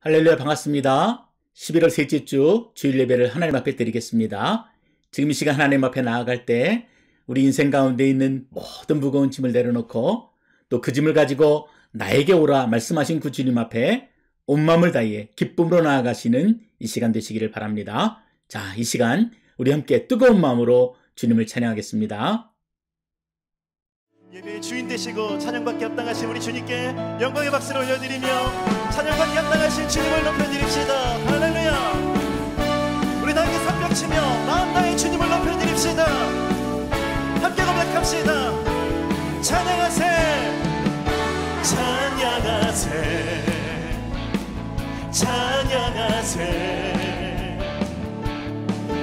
할렐루야, 반갑습니다. 11월 셋째 주 주일 예배를 하나님 앞에 드리겠습니다. 지금 이 시간 하나님 앞에 나아갈 때 우리 인생 가운데 있는 모든 무거운 짐을 내려놓고 또 그 짐을 가지고 나에게 오라 말씀하신 그 주님 앞에 온 마음을 다해 기쁨으로 나아가시는 이 시간 되시기를 바랍니다. 자, 이 시간 우리 함께 뜨거운 마음으로 주님을 찬양하겠습니다. 예배의 주인 되시고 찬양받기 합당하신 우리 주님께 영광의 박수를 올려드리며 찬양받기 합당하신 주님을 높여드립시다. 할렐루야. 우리 다 함께 선벽치며 마음 다해 주님을 높여드립시다. 함께 고백합시다. 찬양하세 찬양하세 찬양하세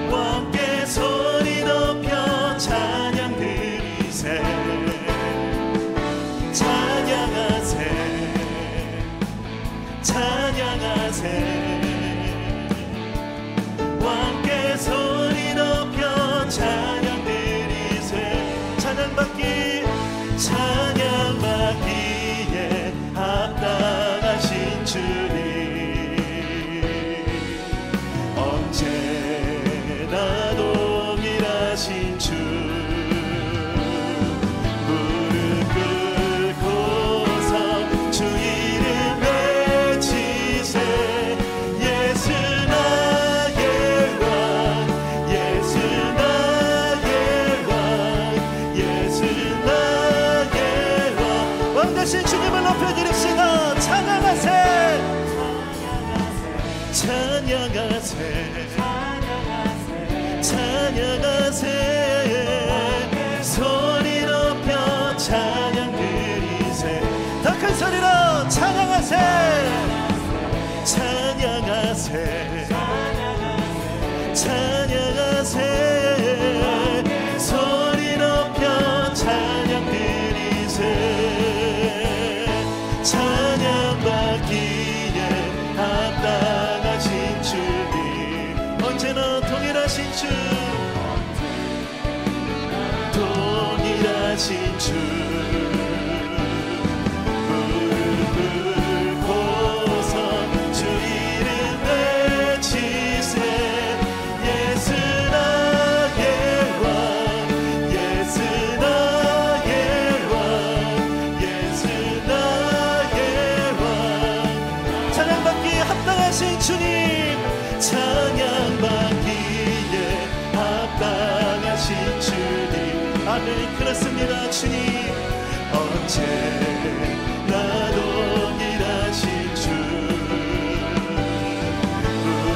함께 소리 높여 찬양 드리세 찬양하세 찬양하세 함께 소리 높여 찬양 드리세 찬양받기에 합당하신 주님 언제나 동일하신 주 주님을 높여드립시다. 찬양하세 찬양하세 찬양하세 소리 높여 찬양 드리세 더 큰 소리로 찬양하세 찬양하세 찬양하세 소리 높여 찬양 드리세 찬양받기에 합당하신 주님 언제나 동일하신 주 동일하신 주 무릎을 꿇고서 주 이름 외치세 예수 나의 왕 예수 나의 왕 예수 나의 왕 찬양받기에 합당하신 주님 찬양받기에 합당하신 주님 아멘 그렇습니다 주님 언제나 동일하신 주 무릎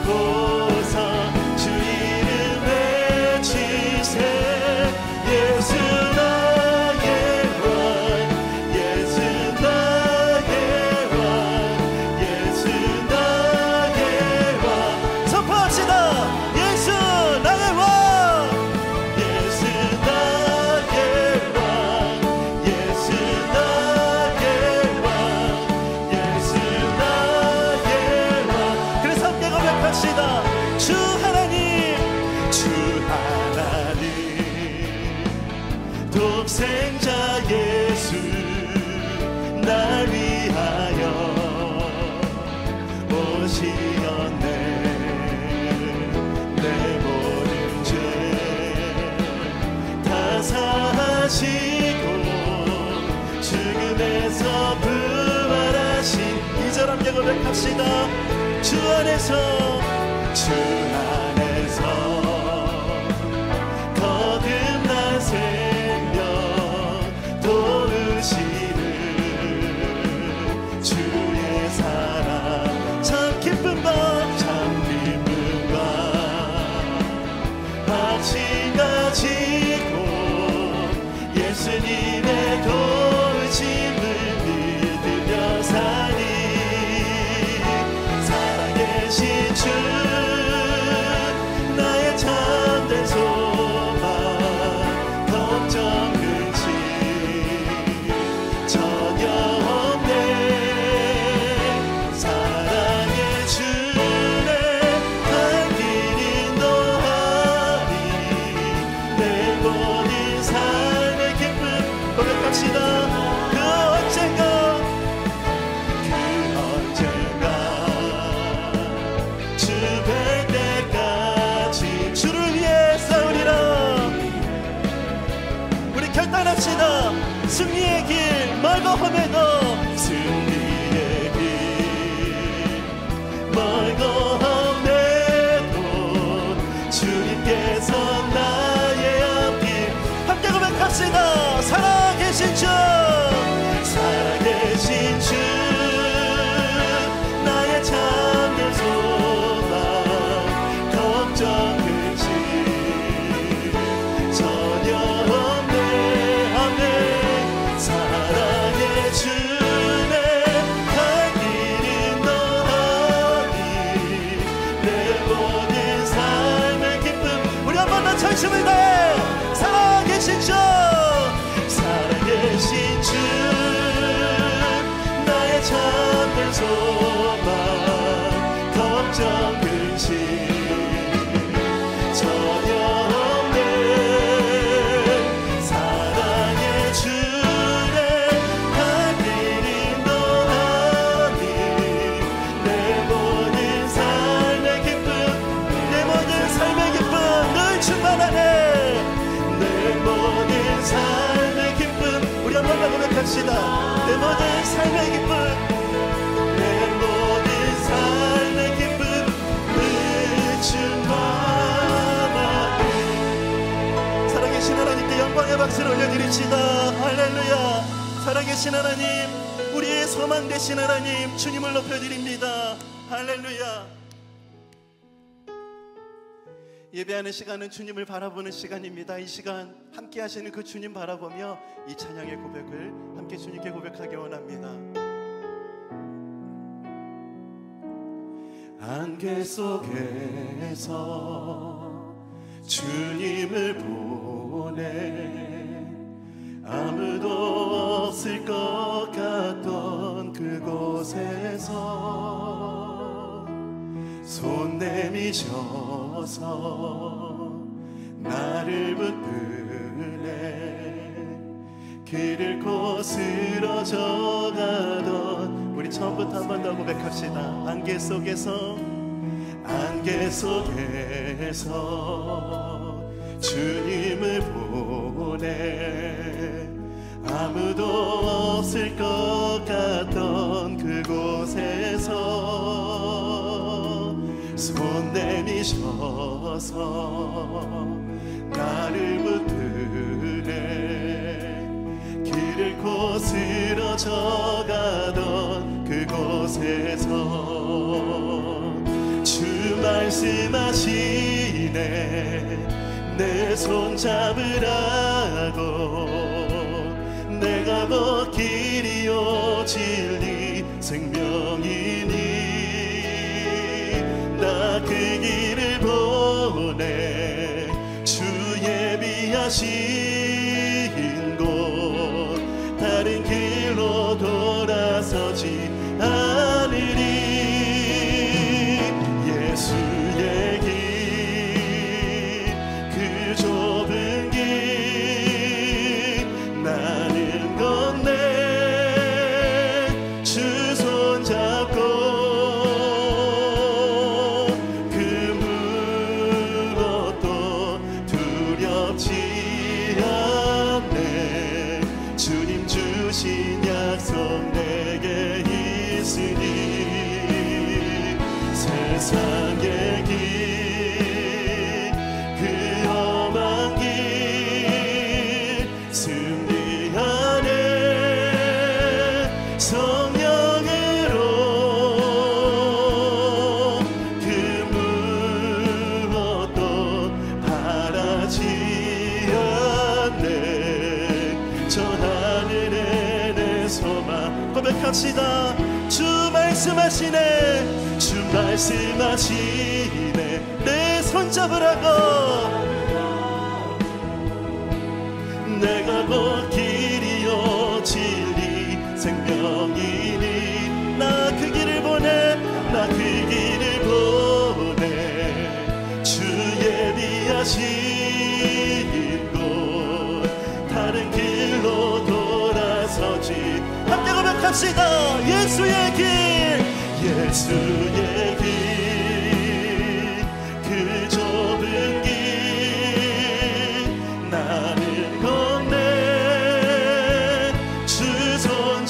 꿇고서 주 이름 외치세 예수 나의 왕 예수 나의 왕 예수 나의 왕 선포합시다 예수 나의 왕 예수 나의 왕 예수 나의 왕 예수 나의 왕 그래서 함께 고백합시다 주 하나님 독생자 예수 날 위하여 오시었네 내 모든 죄 다 사하시고 죽음에서 부활하신 이절 함께 고백합시다 주 안에서 거듭난 생명 도우시는 주의 사랑 참 기쁨과 확신 가지고 예수님의 도우심을 믿으며 사니 살아계신 주 멀거함에도 승리의 길 멀거함에도 주님께서 나의 앞길 함께 고백합시다. 살아계신 주 살아계신 주 나의 잠든 소망 걱정 근심 전혀 없네 아멘 사랑의 주네 갈 길은 너하니 내 모든 삶의 기쁨 우리 한 번 더 전심을 다해 살아계신 주 살아계신 주 나의 잠든 소망 걱정 근심 전혀 없네 사랑의 주네 갈 길은 너하니 내 모든 삶의 기쁨 내 모든 삶의 기쁨 늘 충만하네 내 모든 삶의 기쁨 우리 한 번 더 고백합시다. 내 모든 삶의 기쁨 내 모든 삶의 기쁨 늘 충만하네 살아계신 하나님께 영광의 박수를 올려드립시다. 할렐루야. 살아계신 하나님 우리의 소망 되신 하나님 주님을 높여드립니다. 할렐루야. 예배하는 시간은 주님을 바라보는 시간입니다. 이 시간 함께 하시는 그 주님 바라보며 이 찬양의 고백을 함께 주님께 고백하기 원합니다. 안개 속에서 주님을 보내 아무도 없을 것 같던 그곳에서 손 내미셔서 나를 붙드네 길을 거스러져 가던 우리 처음부터 한 번 더 고백합시다. 안개 속에서 주님을 보내 아무도 없을 것 같던 그곳에서 손 내미셔서 나를 붙드네 길을 거스러져 가던 그곳에서 주 말씀하시네 내 손 잡으라고 내가 길이요 진리 생명이니 나 그 길을 보내 주 예비하신 곳 다른 길로 돌아서지 않으리 예수의 길 그 좁은 길 나는 건네 주 손잡고 그 무엇도 두렵지 않네 주님 주신 약속 내게 있으니 세상의 길 그 험한 길 승리하네 성령으로 그 무엇도 바라지 않네 저 하늘에 내 소망 고백합시다. 주 말씀하시네 주 말씀하시네 내 손잡으라고 내가 곧 길이요 진리 생명이니 나 그 길을 보내 나 그 길을 보내 주 예비하신 곳 다른 길로 돌아서지 함께 고백합시다. 예수의 길 예수의 길 그 좁은 길 나는 건네 주 손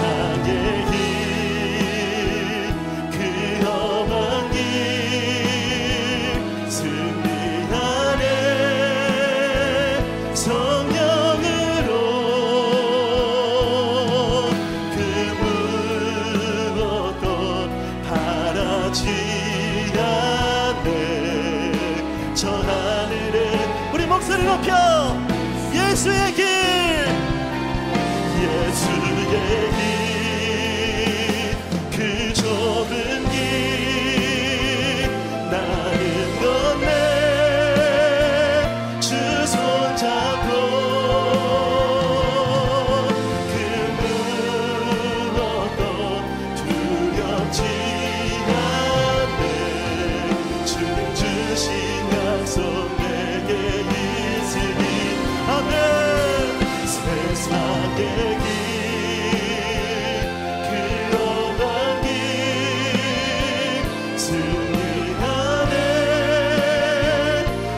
세상의 길 그 험한 길 승리하네 성령으로 그 무엇도 바라지 않네 저 하늘에 우리 목소리 높여 예수의 길 예수의 길 그 좁은 길 나는 건네 주 손잡고 그 무엇도 두렵지 않네 주님 주신 약속 내게 있으니 아멘 세상의 길 그 험한 길 승리하네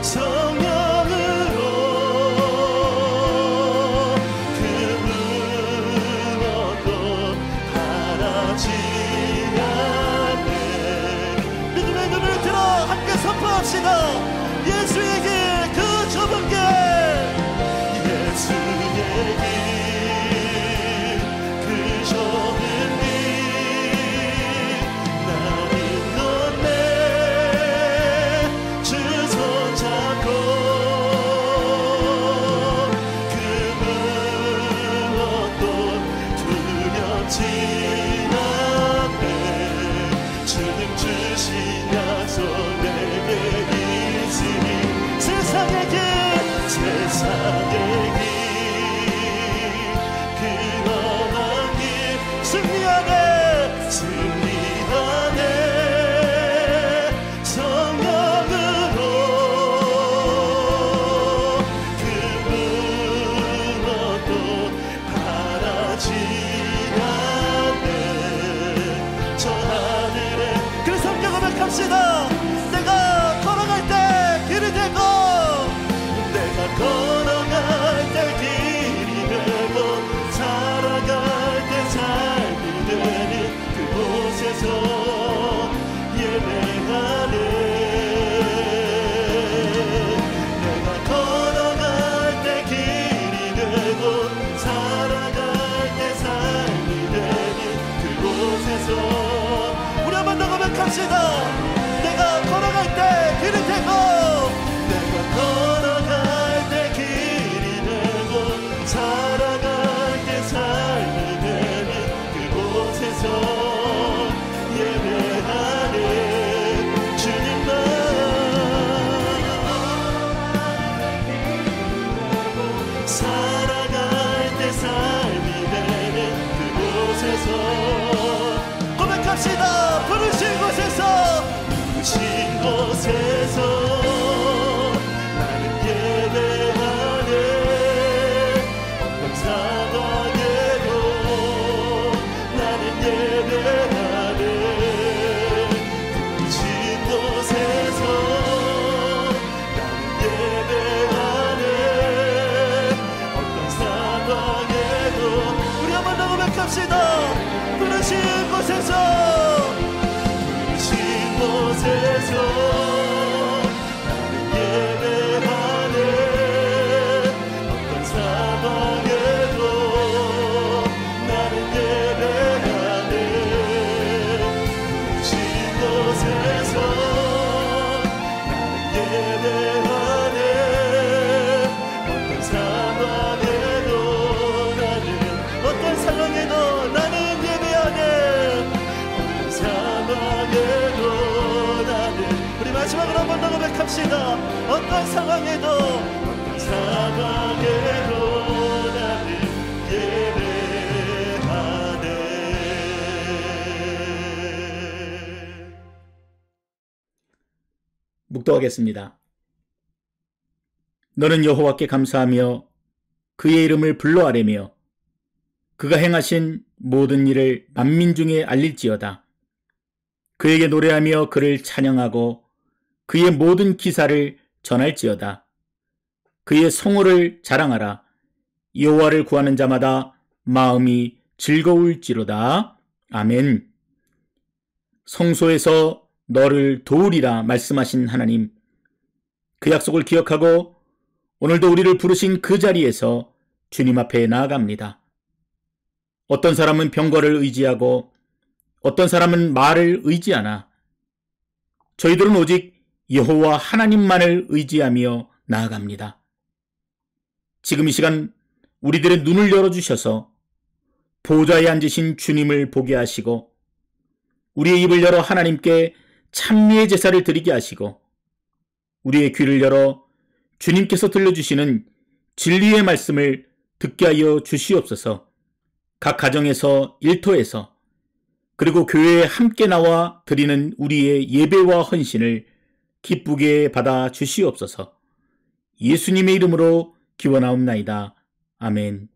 성령으로 그 무엇도 바라지 않네 믿음의 눈을 들어 함께 선포합시다 예수의 길 그 좁은 길 예수의 길 그 좁은 길 나는 건네 주 손잡고 그 무엇도 두렵지 않네 주님 주신 약속 내게 있으니 세상의 길 세상의 길 그 험한 길 승리하네 승리하네 성령으로 그 무엇도 바라지 않네 저 하늘에 그래서 함께 고백합시다 내가 걸어갈 때 길이 되고 내가 걸어갈 때 길이 되고 살아갈 때 삶이 되는 그곳에서 예배하네 내가 걸어갈 때 길이 되고 살아갈 때 삶이 되는 그곳에서 우리 한번 더 고백합시다 내가 걸어갈 때 길이 되고 내가 걸어갈 때 길이 되고 살아갈 때 삶이 되는 그곳에서 예배하네 주님만 살아갈 때 삶이 되는 그곳에서 고백합시다 부르신 곳에서 부르신 곳에서 나는 예배하네 어떤 상황에도 나는 예배하네 부르신 곳에서 나는 예배하네 어떤 상황에도 우리 한번 더 고백합시다 부르신 곳에서 부르신 곳에서 나는 예배하네 어떤 상황에도 나는 예배하네 부르신 곳에서 나는 예배하네 어떤 상황에도 나는 어떤 상황에도 나는 예배하네 어떤 상황에도 나는 우리 마지막으로 한 번 더 고백합시다 어떤 상황에도 나는 예배하네 묵도하겠습니다. 너는 여호와께 감사하며 그의 이름을 불러 아뢰며 그가 행하신 모든 일을 만민 중에 알릴지어다. 그에게 노래하며 그를 찬양하고 그의 모든 기사를 전할지어다. 그의 성호를 자랑하라. 여호와를 구하는 자마다 마음이 즐거울지로다. 아멘. 성소에서 너를 도우리라 말씀하신 하나님, 그 약속을 기억하고 오늘도 우리를 부르신 그 자리에서 주님 앞에 나아갑니다. 어떤 사람은 병거를 의지하고 어떤 사람은 말을 의지하나 저희들은 오직 여호와 하나님만을 의지하며 나아갑니다. 지금 이 시간 우리들의 눈을 열어주셔서 보좌에 앉으신 주님을 보게 하시고 우리의 입을 열어 하나님께 찬미의 제사를 드리게 하시고 우리의 귀를 열어 주님께서 들려주시는 진리의 말씀을 듣게 하여 주시옵소서. 각 가정에서, 일터에서, 그리고 교회에 함께 나와 드리는 우리의 예배와 헌신을 기쁘게 받아 주시옵소서. 예수님의 이름으로 기원하옵나이다. 아멘.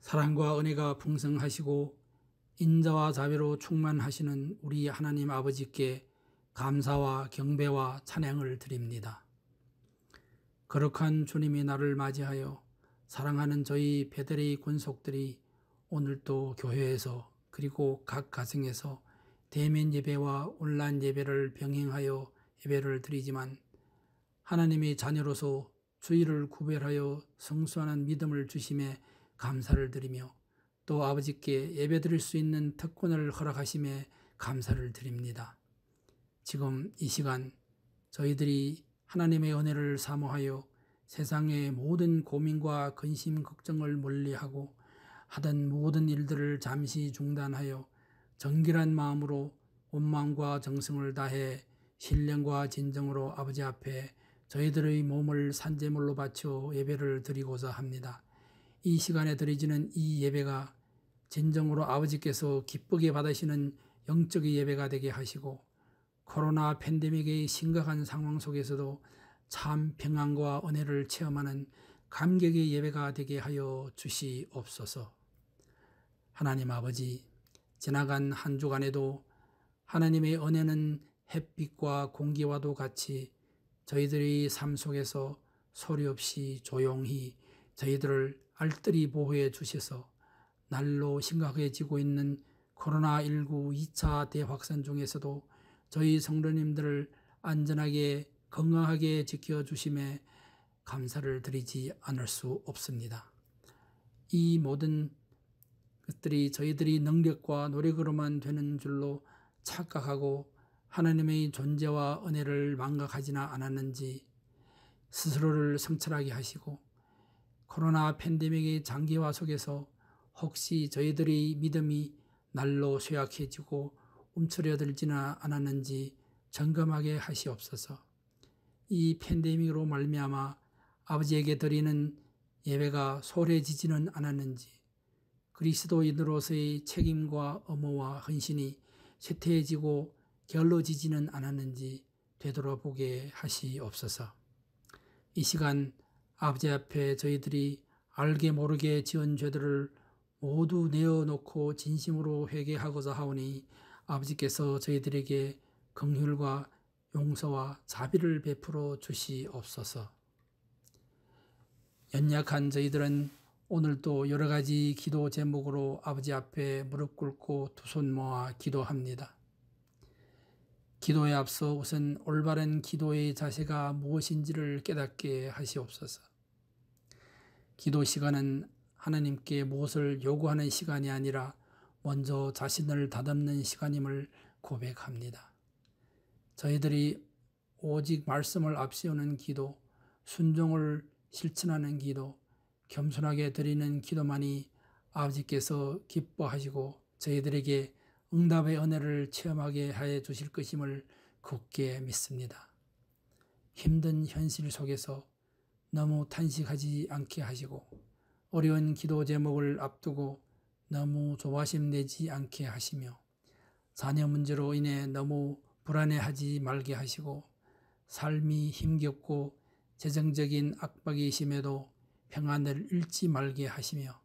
사랑과 은혜가 풍성하시고 인자와 자비로 충만하시는 우리 하나님 아버지께 감사와 경배와 찬양을 드립니다. 거룩한 주님이 나를 맞이하여 사랑하는 저희 베드레이 군속들이 오늘도 교회에서 그리고 각 가정에서 대면 예배와 온라인 예배를 병행하여 예배를 드리지만 하나님의 자녀로서 주의를 구별하여 성수하는 믿음을 주심에 감사를 드리며 또 아버지께 예배드릴 수 있는 특권을 허락하심에 감사를 드립니다. 지금 이 시간 저희들이 하나님의 은혜를 사모하여 세상의 모든 고민과 근심, 걱정을 멀리하고 하던 모든 일들을 잠시 중단하여 정결한 마음으로 온 마음과 정성을 다해 신령과 진정으로 아버지 앞에 저희들의 몸을 산제물로 바쳐 예배를 드리고자 합니다. 이 시간에 드리지는 이 예배가 진정으로 아버지께서 기쁘게 받으시는 영적인 예배가 되게 하시고 코로나 팬데믹의 심각한 상황 속에서도 참 평안과 은혜를 체험하는 감격의 예배가 되게 하여 주시옵소서. 하나님 아버지, 지나간 한 주간에도 하나님의 은혜는 햇빛과 공기와도 같이 저희들의 삶 속에서 소리 없이 조용히 저희들을 알뜰히 보호해 주셔서 날로 심각해지고 있는 코로나19 2차 대확산 중에서도 저희 성도님들을 안전하게 건강하게 지켜주심에 감사를 드리지 않을 수 없습니다. 이 모든 것들이 저희들이 능력과 노력으로만 되는 줄로 착각하고 하나님의 존재와 은혜를 망각하지는 않았는지 스스로를 성찰하게 하시고 코로나 팬데믹의 장기화 속에서 혹시 저희들의 믿음이 날로 쇠약해지고 움츠려들지는 않았는지 점검하게 하시옵소서. 이 팬데믹으로 말미암아 아버지에게 드리는 예배가 소홀해지지는 않았는지 그리스도인으로서의 책임과 의무와 헌신이 쇠퇴해지고 게을러지지는 않았는지 되돌아보게 하시옵소서. 이 시간 아버지 앞에 저희들이 알게 모르게 지은 죄들을 모두 내어놓고 진심으로 회개하고자 하오니 아버지께서 저희들에게 긍휼과 용서와 자비를 베풀어 주시옵소서. 연약한 저희들은 오늘도 여러 가지 기도 제목으로 아버지 앞에 무릎 꿇고 두 손 모아 기도합니다. 기도에 앞서 우선 올바른 기도의 자세가 무엇인지를 깨닫게 하시옵소서. 기도 시간은 하나님께 무엇을 요구하는 시간이 아니라 먼저 자신을 다듬는 시간임을 고백합니다. 저희들이 오직 말씀을 앞세우는 기도, 순종을 실천하는 기도, 겸손하게 드리는 기도만이 아버지께서 기뻐하시고 저희들에게 응답의 은혜를 체험하게 해 주실 것임을 굳게 믿습니다. 힘든 현실 속에서 너무 탄식하지 않게 하시고 어려운 기도 제목을 앞두고 너무 조바심 내지 않게 하시며 자녀 문제로 인해 너무 불안해하지 말게 하시고 삶이 힘겹고 재정적인 압박이 심해도 평안을 잃지 말게 하시며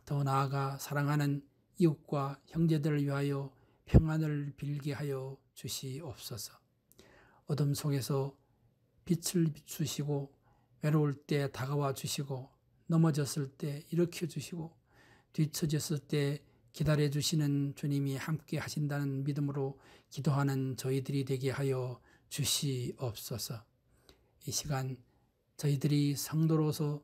더 나아가 사랑하는 이웃과 형제들을 위하여 평안을 빌게 하여 주시옵소서. 어둠 속에서 빛을 비추시고 외로울 때 다가와 주시고 넘어졌을 때 일으켜 주시고 뒤처졌을 때 기다려 주시는 주님이 함께 하신다는 믿음으로 기도하는 저희들이 되게 하여 주시옵소서. 이 시간 저희들이 성도로서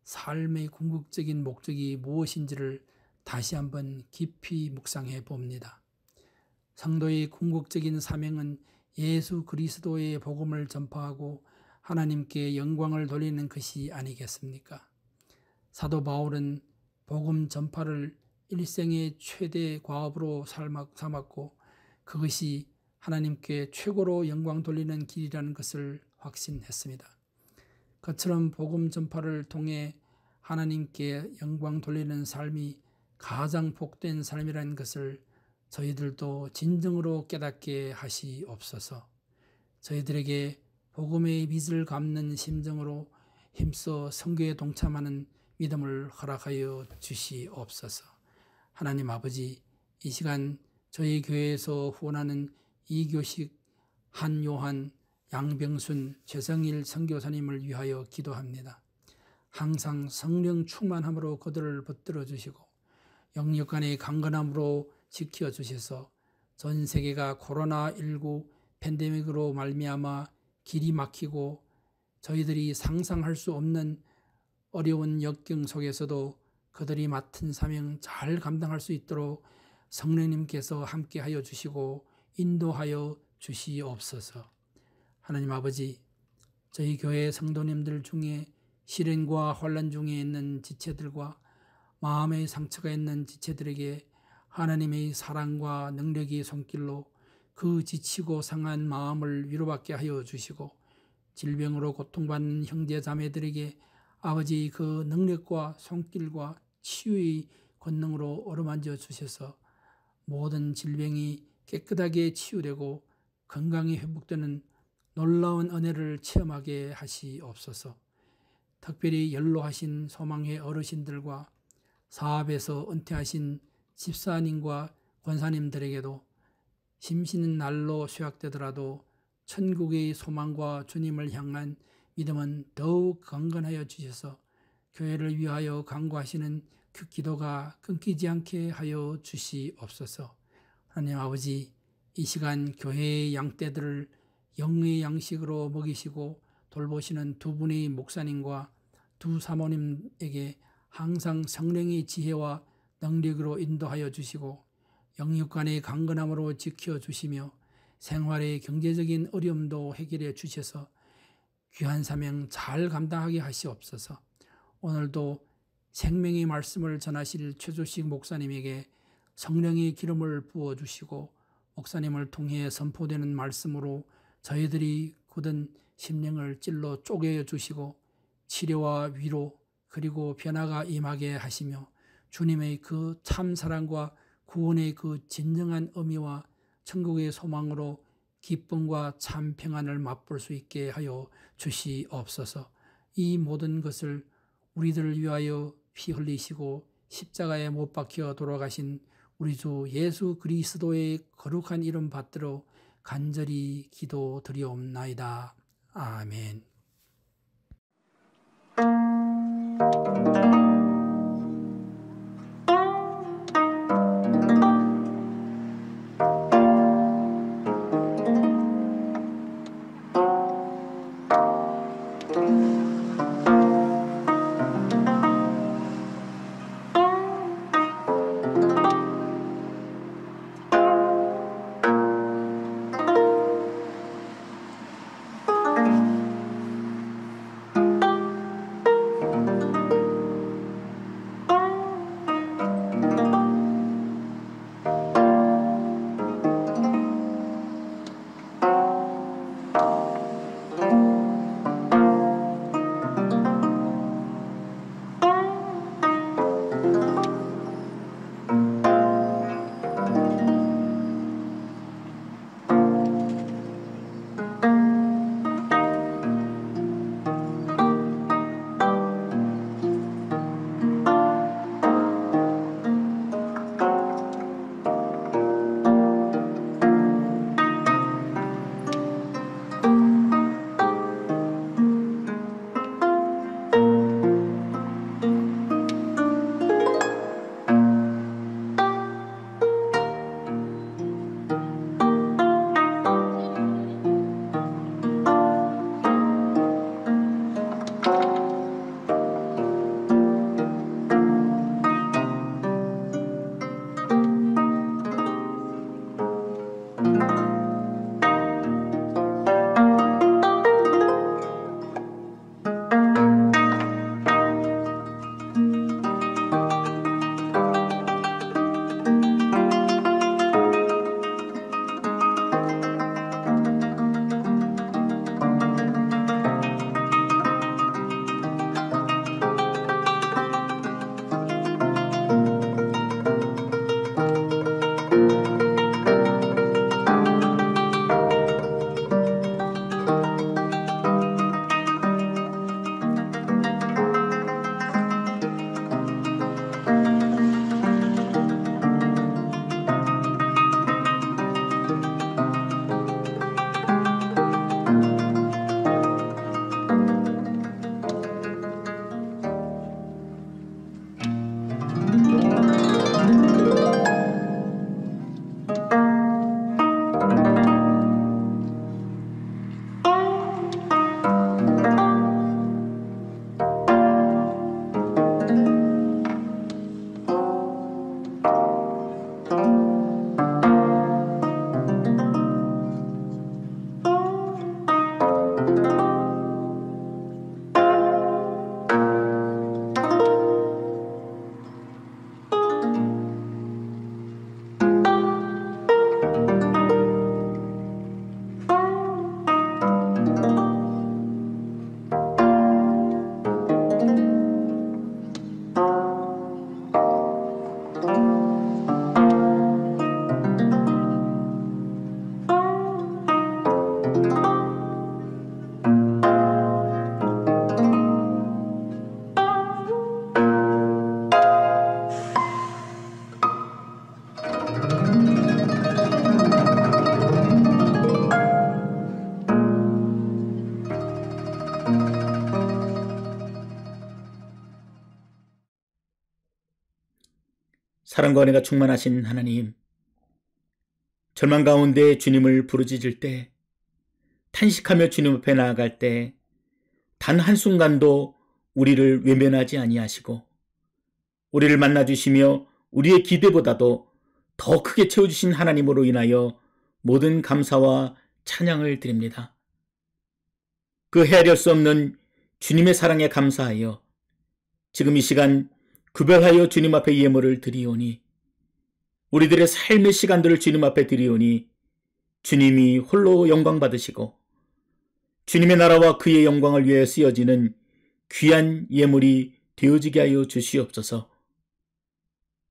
삶의 궁극적인 목적이 무엇인지를 다시 한번 깊이 묵상해 봅니다. 성도의 궁극적인 사명은 예수 그리스도의 복음을 전파하고 하나님께 영광을 돌리는 것이 아니겠습니까? 사도 바울은 복음 전파를 일생의 최대 과업으로 삼았고 그것이 하나님께 최고로 영광 돌리는 길이라는 것을 확신했습니다. 그처럼 복음 전파를 통해 하나님께 영광 돌리는 삶이 가장 복된 삶이라는 것을 저희들도 진정으로 깨닫게 하시옵소서. 저희들에게 복음의 빛을 갚는 심정으로 힘써 선교에 동참하는 믿음을 허락하여 주시옵소서. 하나님 아버지, 이 시간 저희 교회에서 후원하는 이교식, 한요한, 양병순, 최성일 선교사님을 위하여 기도합니다. 항상 성령 충만함으로 그들을 붙들어 주시고 영육간의 강건함으로 지켜 주셔서 전 세계가 코로나19 팬데믹으로 말미암아 길이 막히고 저희들이 상상할 수 없는 어려운 역경 속에서도 그들이 맡은 사명 잘 감당할 수 있도록 성령님께서 함께하여 주시고 인도하여 주시옵소서. 하나님 아버지, 저희 교회 성도님들 중에 시련과 혼란 중에 있는 지체들과 마음의 상처가 있는 지체들에게 하나님의 사랑과 능력의 손길로 그 지치고 상한 마음을 위로받게 하여 주시고 질병으로 고통받는 형제 자매들에게 아버지 그 능력과 손길과 치유의 권능으로 어루만져 주셔서 모든 질병이 깨끗하게 치유되고 건강이 회복되는 놀라운 은혜를 체험하게 하시옵소서. 특별히 연로하신 소망회 어르신들과 사업에서 은퇴하신 집사님과 권사님들에게도 심신은 날로 쇠약되더라도 천국의 소망과 주님을 향한 믿음은 더욱 강건하여 주셔서 교회를 위하여 간구하시는 그 기도가 끊기지 않게 하여 주시옵소서. 하나님 아버지, 이 시간 교회의 양떼들을 영의 양식으로 먹이시고 돌보시는 두 분의 목사님과 두 사모님에게 항상 성령의 지혜와 능력으로 인도하여 주시고 영육간의 강건함으로 지켜주시며 생활의 경제적인 어려움도 해결해 주셔서 귀한 사명 잘 감당하게 하시옵소서. 오늘도 생명의 말씀을 전하실 최조식 목사님에게 성령의 기름을 부어주시고 목사님을 통해 선포되는 말씀으로 저희들이 굳은 심령을 찔러 쪼개어 주시고 치료와 위로 그리고 변화가 임하게 하시며 주님의 그 참사랑과 구원의 그 진정한 의미와 천국의 소망으로 기쁨과 참 평안을 맛볼 수 있게 하여 주시옵소서. 이 모든 것을 우리들을 위하여 피 흘리시고 십자가에 못 박혀 돌아가신 우리 주 예수 그리스도의 거룩한 이름 받들어 간절히 기도드리옵나이다. 아멘. 사랑과 은혜가 충만하신 하나님, 절망 가운데 주님을 부르짖을 때, 탄식하며 주님 앞에 나아갈 때 단 한순간도 우리를 외면하지 아니하시고 우리를 만나주시며 우리의 기대보다도 더 크게 채워주신 하나님으로 인하여 모든 감사와 찬양을 드립니다. 그 헤아릴 수 없는 주님의 사랑에 감사하여 지금 이 시간 구별하여 주님 앞에 예물을 드리오니, 우리들의 삶의 시간들을 주님 앞에 드리오니 주님이 홀로 영광 받으시고 주님의 나라와 그의 영광을 위해 쓰여지는 귀한 예물이 되어지게 하여 주시옵소서.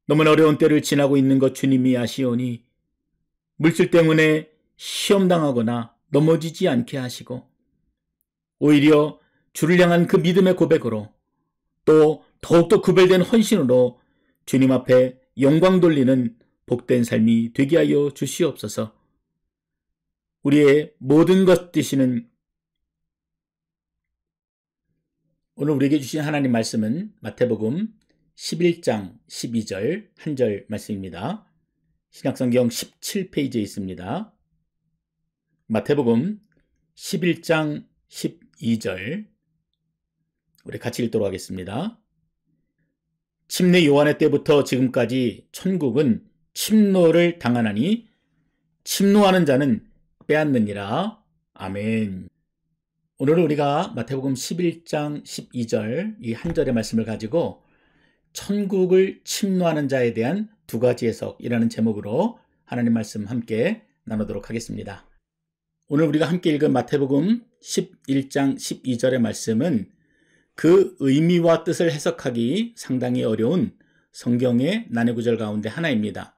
너무나 어려운 때를 지나고 있는 것 주님이 아시오니 물질 때문에 시험당하거나 넘어지지 않게 하시고 오히려 주를 향한 그 믿음의 고백으로 또 더욱더 구별된 헌신으로 주님 앞에 영광 돌리는 복된 삶이 되게 하여 주시옵소서. 우리의 모든 것 되시는 오늘 우리에게 주신 하나님 말씀은 마태복음 11장 12절 한 절 말씀입니다. 신약성경 17페이지에 있습니다. 마태복음 11장 12절 우리 같이 읽도록 하겠습니다. 침례 요한의 때부터 지금까지 천국은 침노를 당하나니 침노하는 자는 빼앗느니라. 아멘. 오늘은 우리가 마태복음 11장 12절 이 한 절의 말씀을 가지고 천국을 침노하는 자에 대한 두 가지 해석이라는 제목으로 하나님 말씀 함께 나누도록 하겠습니다. 오늘 우리가 함께 읽은 마태복음 11장 12절의 말씀은 그 의미와 뜻을 해석하기 상당히 어려운 성경의 난해 구절 가운데 하나입니다.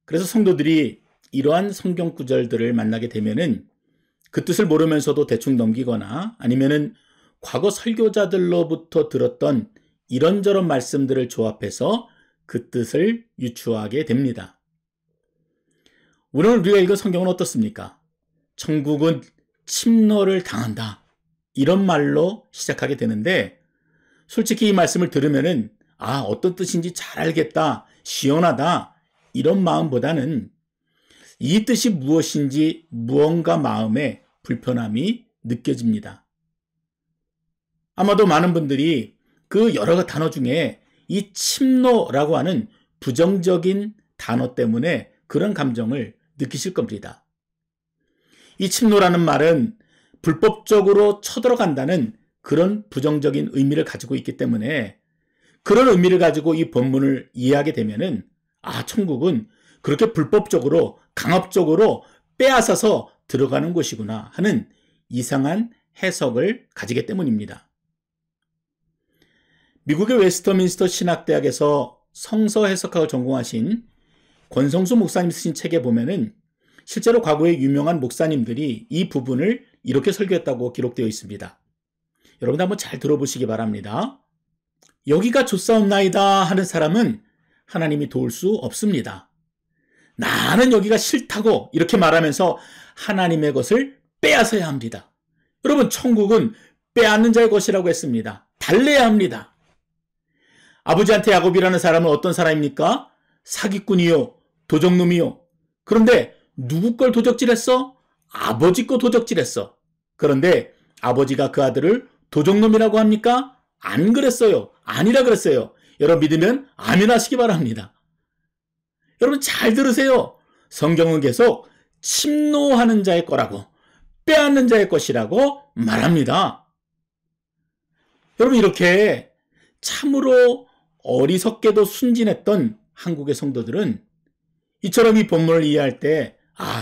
그래서 성도들이 이러한 성경 구절들을 만나게 되면은 그 뜻을 모르면서도 대충 넘기거나 아니면은 과거 설교자들로부터 들었던 이런저런 말씀들을 조합해서 그 뜻을 유추하게 됩니다. 오늘 우리가 읽은 성경은 어떻습니까? 천국은 침노를 당한다, 이런 말로 시작하게 되는데, 솔직히 이 말씀을 들으면은 어떤 뜻인지 잘 알겠다, 시원하다, 이런 마음보다는 이 뜻이 무엇인지 무언가 마음에 불편함이 느껴집니다. 아마도 많은 분들이 그 여러 단어 중에 이 침노라고 하는 부정적인 단어 때문에 그런 감정을 느끼실 겁니다. 이 침노라는 말은 불법적으로 쳐들어간다는 그런 부정적인 의미를 가지고 있기 때문에 그런 의미를 가지고 이 본문을 이해하게 되면은 천국은 그렇게 불법적으로 강압적으로 빼앗아서 들어가는 곳이구나 하는 이상한 해석을 가지기 때문입니다. 미국의 웨스터민스터 신학대학에서 성서 해석학을 전공하신 권성수 목사님 쓰신 책에 보면은 실제로 과거의 유명한 목사님들이 이 부분을 이렇게 설교했다고 기록되어 있습니다. 여러분 한번 잘 들어보시기 바랍니다. 여기가 좋사옵나이다 하는 사람은 하나님이 도울 수 없습니다. 나는 여기가 싫다고 이렇게 말하면서 하나님의 것을 빼앗아야 합니다. 여러분, 천국은 빼앗는 자의 것이라고 했습니다. 달래야 합니다. 아버지한테 야곱이라는 사람은 어떤 사람입니까? 사기꾼이요, 도적놈이요. 그런데 누구 걸 도적질했어? 아버지 거 도적질했어. 그런데 아버지가 그 아들을 도적놈이라고 합니까? 안 그랬어요. 아니라 그랬어요. 여러분 믿으면 아멘 하시기 바랍니다. 여러분 잘 들으세요. 성경은 계속 침노하는 자의 거라고, 빼앗는 자의 것이라고 말합니다. 여러분, 이렇게 참으로 어리석게도 순진했던 한국의 성도들은 이처럼 이 본문을 이해할 때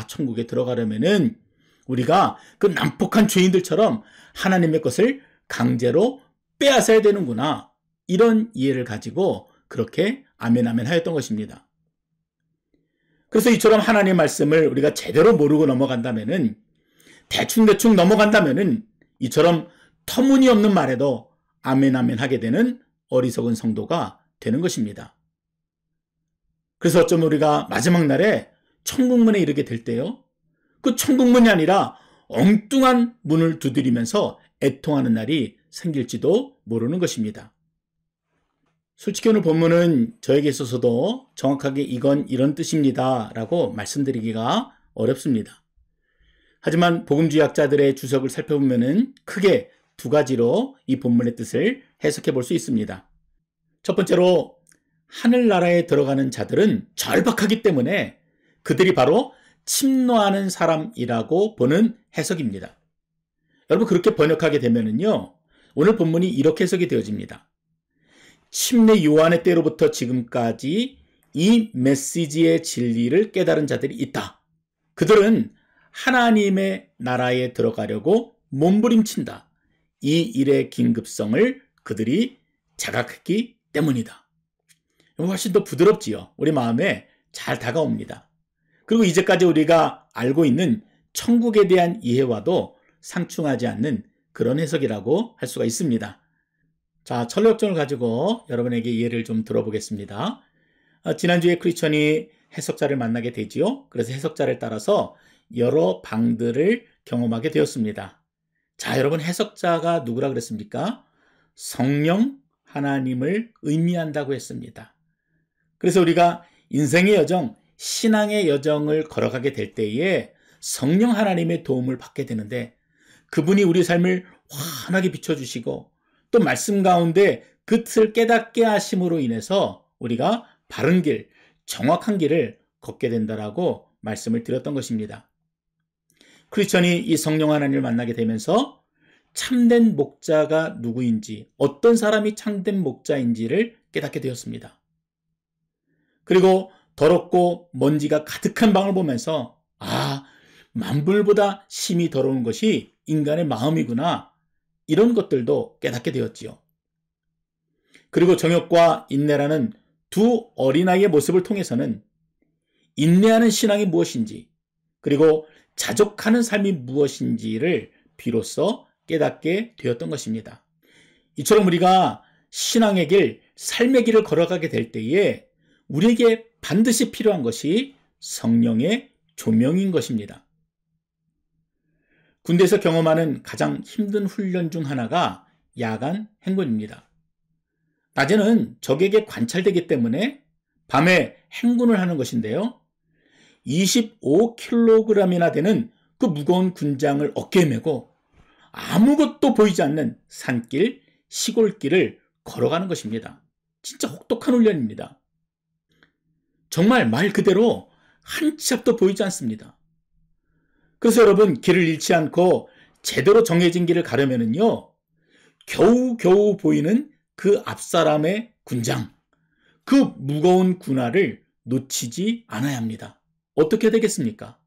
천국에 들어가려면은 우리가 그 난폭한 죄인들처럼 하나님의 것을 강제로 빼앗아야 되는구나, 이런 이해를 가지고 그렇게 아멘 아멘 하였던 것입니다. 그래서 이처럼 하나님의 말씀을 우리가 제대로 모르고 넘어간다면은, 대충 넘어간다면은 이처럼 터무니없는 말에도 아멘 아멘 하게 되는 어리석은 성도가 되는 것입니다. 그래서 어쩌면 우리가 마지막 날에 천국문에 이르게 될 때요, 그 천국문이 아니라 엉뚱한 문을 두드리면서 애통하는 날이 생길지도 모르는 것입니다. 솔직히 오늘 본문은 저에게 있어서도 정확하게 이건 이런 뜻입니다 라고 말씀드리기가 어렵습니다. 하지만 복음주의학자들의 주석을 살펴보면 크게 두 가지로 이 본문의 뜻을 해석해 볼 수 있습니다. 첫 번째로 하늘나라에 들어가는 자들은 절박하기 때문에 그들이 바로 침노하는 사람이라고 보는 해석입니다. 여러분 그렇게 번역하게 되면요, 오늘 본문이 이렇게 해석이 되어집니다. 침례 요한의 때로부터 지금까지 이 메시지의 진리를 깨달은 자들이 있다. 그들은 하나님의 나라에 들어가려고 몸부림친다. 이 일의 긴급성을 그들이 자각했기 때문이다. 훨씬 더 부드럽지요. 우리 마음에 잘 다가옵니다. 그리고 이제까지 우리가 알고 있는 천국에 대한 이해와도 상충하지 않는 그런 해석이라고 할 수가 있습니다. 자, 철로역정을 가지고 여러분에게 예를 좀 들어보겠습니다. 지난주에 크리스천이 해석자를 만나게 되지요. 그래서 해석자를 따라서 여러 방들을 경험하게 되었습니다. 자, 여러분 해석자가 누구라 그랬습니까? 성령 하나님을 의미한다고 했습니다. 그래서 우리가 인생의 여정, 신앙의 여정을 걸어가게 될 때에 성령 하나님의 도움을 받게 되는데 그분이 우리 삶을 환하게 비춰주시고 또 말씀 가운데 그 뜻을 깨닫게 하심으로 인해서 우리가 바른 길, 정확한 길을 걷게 된다라고 말씀을 드렸던 것입니다. 크리스천이 이 성령 하나님을 만나게 되면서 참된 목자가 누구인지, 어떤 사람이 참된 목자인지를 깨닫게 되었습니다. 그리고 더럽고 먼지가 가득한 방을 보면서 만불보다 심히 더러운 것이 인간의 마음이구나, 이런 것들도 깨닫게 되었지요. 그리고 정욕과 인내라는 두 어린아이의 모습을 통해서는 인내하는 신앙이 무엇인지, 그리고 자족하는 삶이 무엇인지를 비로소 깨닫게 되었던 것입니다. 이처럼 우리가 신앙의 길, 삶의 길을 걸어가게 될 때에 우리에게 반드시 필요한 것이 성령의 조명인 것입니다. 군대에서 경험하는 가장 힘든 훈련 중 하나가 야간 행군입니다. 낮에는 적에게 관찰되기 때문에 밤에 행군을 하는 것인데요. 25kg이나 되는 그 무거운 군장을 어깨에 메고 아무것도 보이지 않는 산길, 시골길을 걸어가는 것입니다. 진짜 혹독한 훈련입니다. 정말 말 그대로 한 치 앞도 보이지 않습니다. 그래서 여러분 길을 잃지 않고 제대로 정해진 길을 가려면요, 겨우겨우 보이는 그 앞사람의 군장, 그 무거운 군화를 놓치지 않아야 합니다. 어떻게 되겠습니까?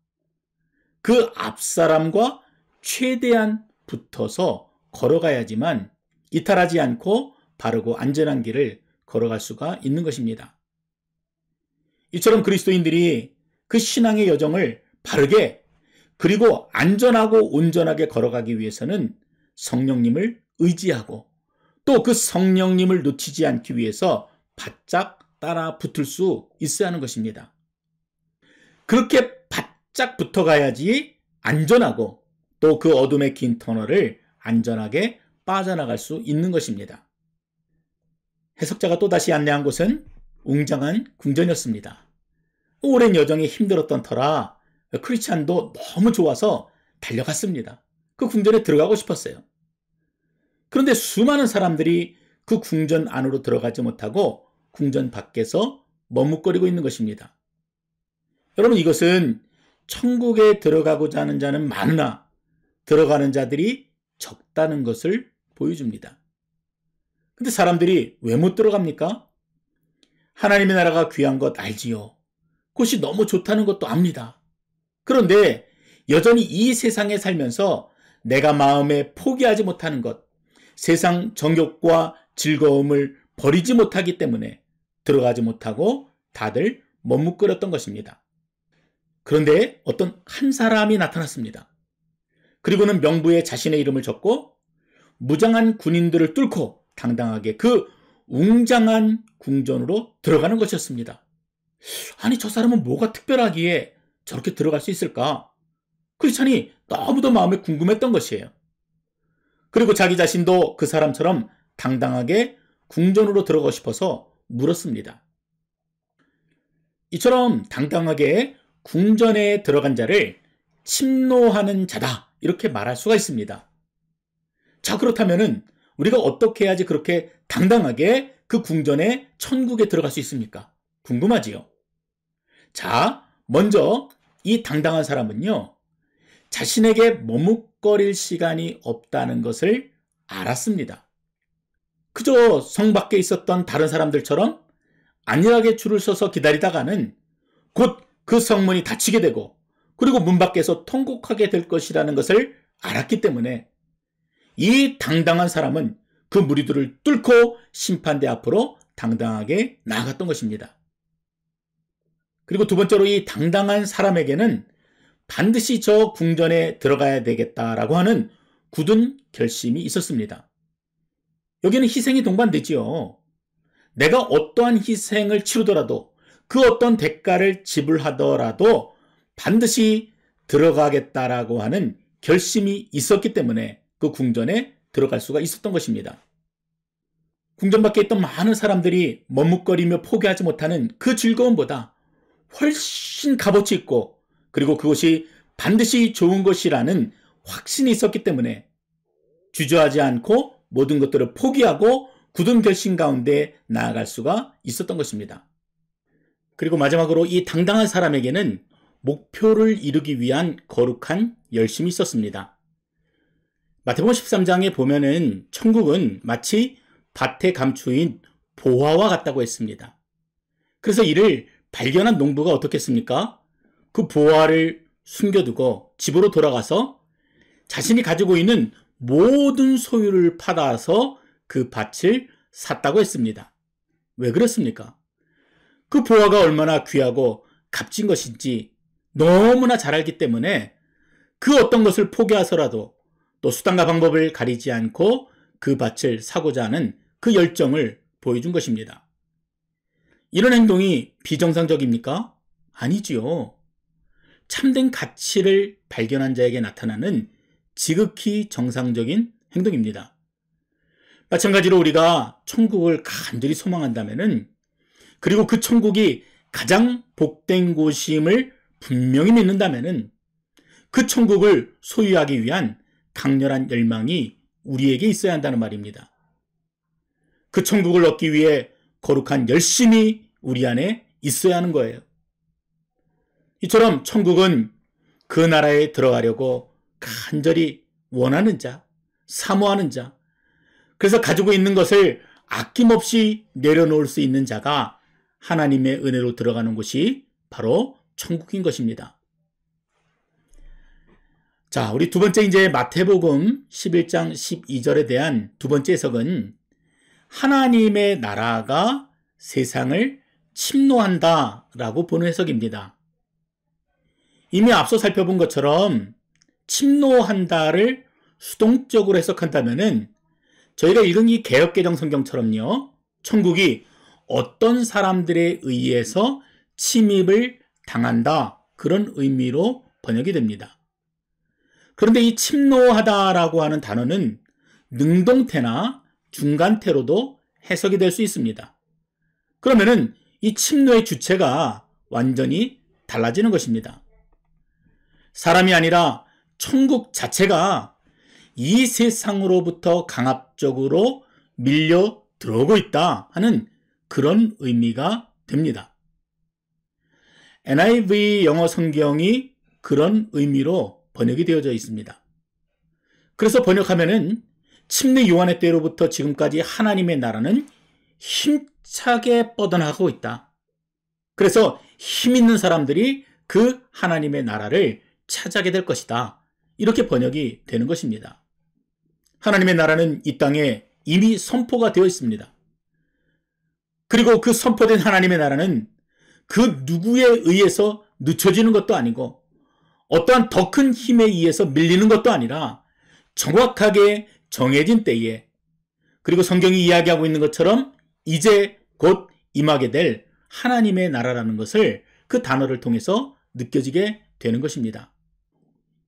그 앞사람과 최대한 붙어서 걸어가야지만 이탈하지 않고 바르고 안전한 길을 걸어갈 수가 있는 것입니다. 이처럼 그리스도인들이 그 신앙의 여정을 바르게 그리고 안전하고 온전하게 걸어가기 위해서는 성령님을 의지하고 또 그 성령님을 놓치지 않기 위해서 바짝 따라 붙을 수 있어야 하는 것입니다. 그렇게 바짝 붙어가야지 안전하고 또 그 어둠의 긴 터널을 안전하게 빠져나갈 수 있는 것입니다. 해석자가 또다시 안내한 곳은 웅장한 궁전이었습니다. 오랜 여정이 힘들었던 터라 크리스찬도 너무 좋아서 달려갔습니다. 그 궁전에 들어가고 싶었어요. 그런데 수많은 사람들이 그 궁전 안으로 들어가지 못하고 궁전 밖에서 머뭇거리고 있는 것입니다. 여러분, 이것은 천국에 들어가고자 하는 자는 많으나 들어가는 자들이 적다는 것을 보여줍니다. 근데 사람들이 왜 못 들어갑니까? 하나님의 나라가 귀한 것 알지요. 그것이 너무 좋다는 것도 압니다. 그런데 여전히 이 세상에 살면서 내가 마음에 포기하지 못하는 것, 세상 정욕과 즐거움을 버리지 못하기 때문에 들어가지 못하고 다들 머뭇거렸던 것입니다. 그런데 어떤 한 사람이 나타났습니다. 그리고는 명부에 자신의 이름을 적고 무장한 군인들을 뚫고 당당하게 그 웅장한 궁전으로 들어가는 것이었습니다. 아니, 저 사람은 뭐가 특별하기에 저렇게 들어갈 수 있을까? 크리스찬이 너무도 마음에 궁금했던 것이에요. 그리고 자기 자신도 그 사람처럼 당당하게 궁전으로 들어가고 싶어서 물었습니다. 이처럼 당당하게 궁전에 들어간 자를 침노하는 자다, 이렇게 말할 수가 있습니다. 자, 그렇다면은 우리가 어떻게 해야지 그렇게 당당하게 그 궁전에 천국에 들어갈 수 있습니까? 궁금하지요? 자, 먼저 이 당당한 사람은요, 자신에게 머뭇거릴 시간이 없다는 것을 알았습니다. 그저 성 밖에 있었던 다른 사람들처럼 안일하게 줄을 서서 기다리다가는 곧 그 성문이 닫히게 되고, 그리고 문 밖에서 통곡하게 될 것이라는 것을 알았기 때문에 이 당당한 사람은 그 무리들을 뚫고 심판대 앞으로 당당하게 나아갔던 것입니다. 그리고 두 번째로 이 당당한 사람에게는 반드시 저 궁전에 들어가야 되겠다라고 하는 굳은 결심이 있었습니다. 여기는 희생이 동반되지요. 내가 어떠한 희생을 치르더라도, 그 어떤 대가를 지불하더라도 반드시 들어가겠다라고 하는 결심이 있었기 때문에 그 궁전에 들어갈 수가 있었던 것입니다. 궁전 밖에 있던 많은 사람들이 머뭇거리며 포기하지 못하는 그 즐거움보다 훨씬 값어치 있고, 그리고 그것이 반드시 좋은 것이라는 확신이 있었기 때문에 주저하지 않고 모든 것들을 포기하고 굳은 결심 가운데 나아갈 수가 있었던 것입니다. 그리고 마지막으로 이 당당한 사람에게는 목표를 이루기 위한 거룩한 열심이 있었습니다. 마태복음 13장에 보면은 천국은 마치 밭에 감추인 보화와 같다고 했습니다. 그래서 이를 발견한 농부가 어떻게 했습니까? 그 보화를 숨겨두고 집으로 돌아가서 자신이 가지고 있는 모든 소유를 팔아서 그 밭을 샀다고 했습니다. 왜 그렇습니까? 그 보화가 얼마나 귀하고 값진 것인지 너무나 잘 알기 때문에 그 어떤 것을 포기해서라도 또 수단과 방법을 가리지 않고 그 밭을 사고자 하는 그 열정을 보여준 것입니다. 이런 행동이 비정상적입니까? 아니지요. 참된 가치를 발견한 자에게 나타나는 지극히 정상적인 행동입니다. 마찬가지로 우리가 천국을 간절히 소망한다면은, 그리고 그 천국이 가장 복된 곳임을 분명히 믿는다면은, 그 천국을 소유하기 위한 강렬한 열망이 우리에게 있어야 한다는 말입니다. 그 천국을 얻기 위해 거룩한 열심이 우리 안에 있어야 하는 거예요. 이처럼 천국은 그 나라에 들어가려고 간절히 원하는 자, 사모하는 자, 그래서 가지고 있는 것을 아낌없이 내려놓을 수 있는 자가 하나님의 은혜로 들어가는 곳이 바로 천국인 것입니다. 자, 우리 두 번째 이제 마태복음 11장 12절에 대한 두 번째 해석은 하나님의 나라가 세상을 침노한다라고 보는 해석입니다. 이미 앞서 살펴본 것처럼 침노한다를 수동적으로 해석한다면은 저희가 읽은 이 개역개정 성경처럼요, 천국이 어떤 사람들에 의해서 침입을 당한다, 그런 의미로 번역이 됩니다. 그런데 이 침노하다라고 하는 단어는 능동태나 중간태로도 해석이 될 수 있습니다. 그러면은 이 침노의 주체가 완전히 달라지는 것입니다. 사람이 아니라 천국 자체가 이 세상으로부터 강압적으로 밀려 들어오고 있다 하는 그런 의미가 됩니다. NIV 영어 성경이 그런 의미로 번역이 되어져 있습니다. 그래서 번역하면은 침례 요한의 때로부터 지금까지 하나님의 나라는 힘차게 뻗어나가고 있다. 그래서 힘 있는 사람들이 그 하나님의 나라를 차지하게 될 것이다. 이렇게 번역이 되는 것입니다. 하나님의 나라는 이 땅에 이미 선포가 되어 있습니다. 그리고 그 선포된 하나님의 나라는 그 누구에 의해서 늦춰지는 것도 아니고 어떠한 더 큰 힘에 의해서 밀리는 것도 아니라 정확하게 정해진 때에, 그리고 성경이 이야기하고 있는 것처럼 이제 곧 임하게 될 하나님의 나라라는 것을 그 단어를 통해서 느껴지게 되는 것입니다.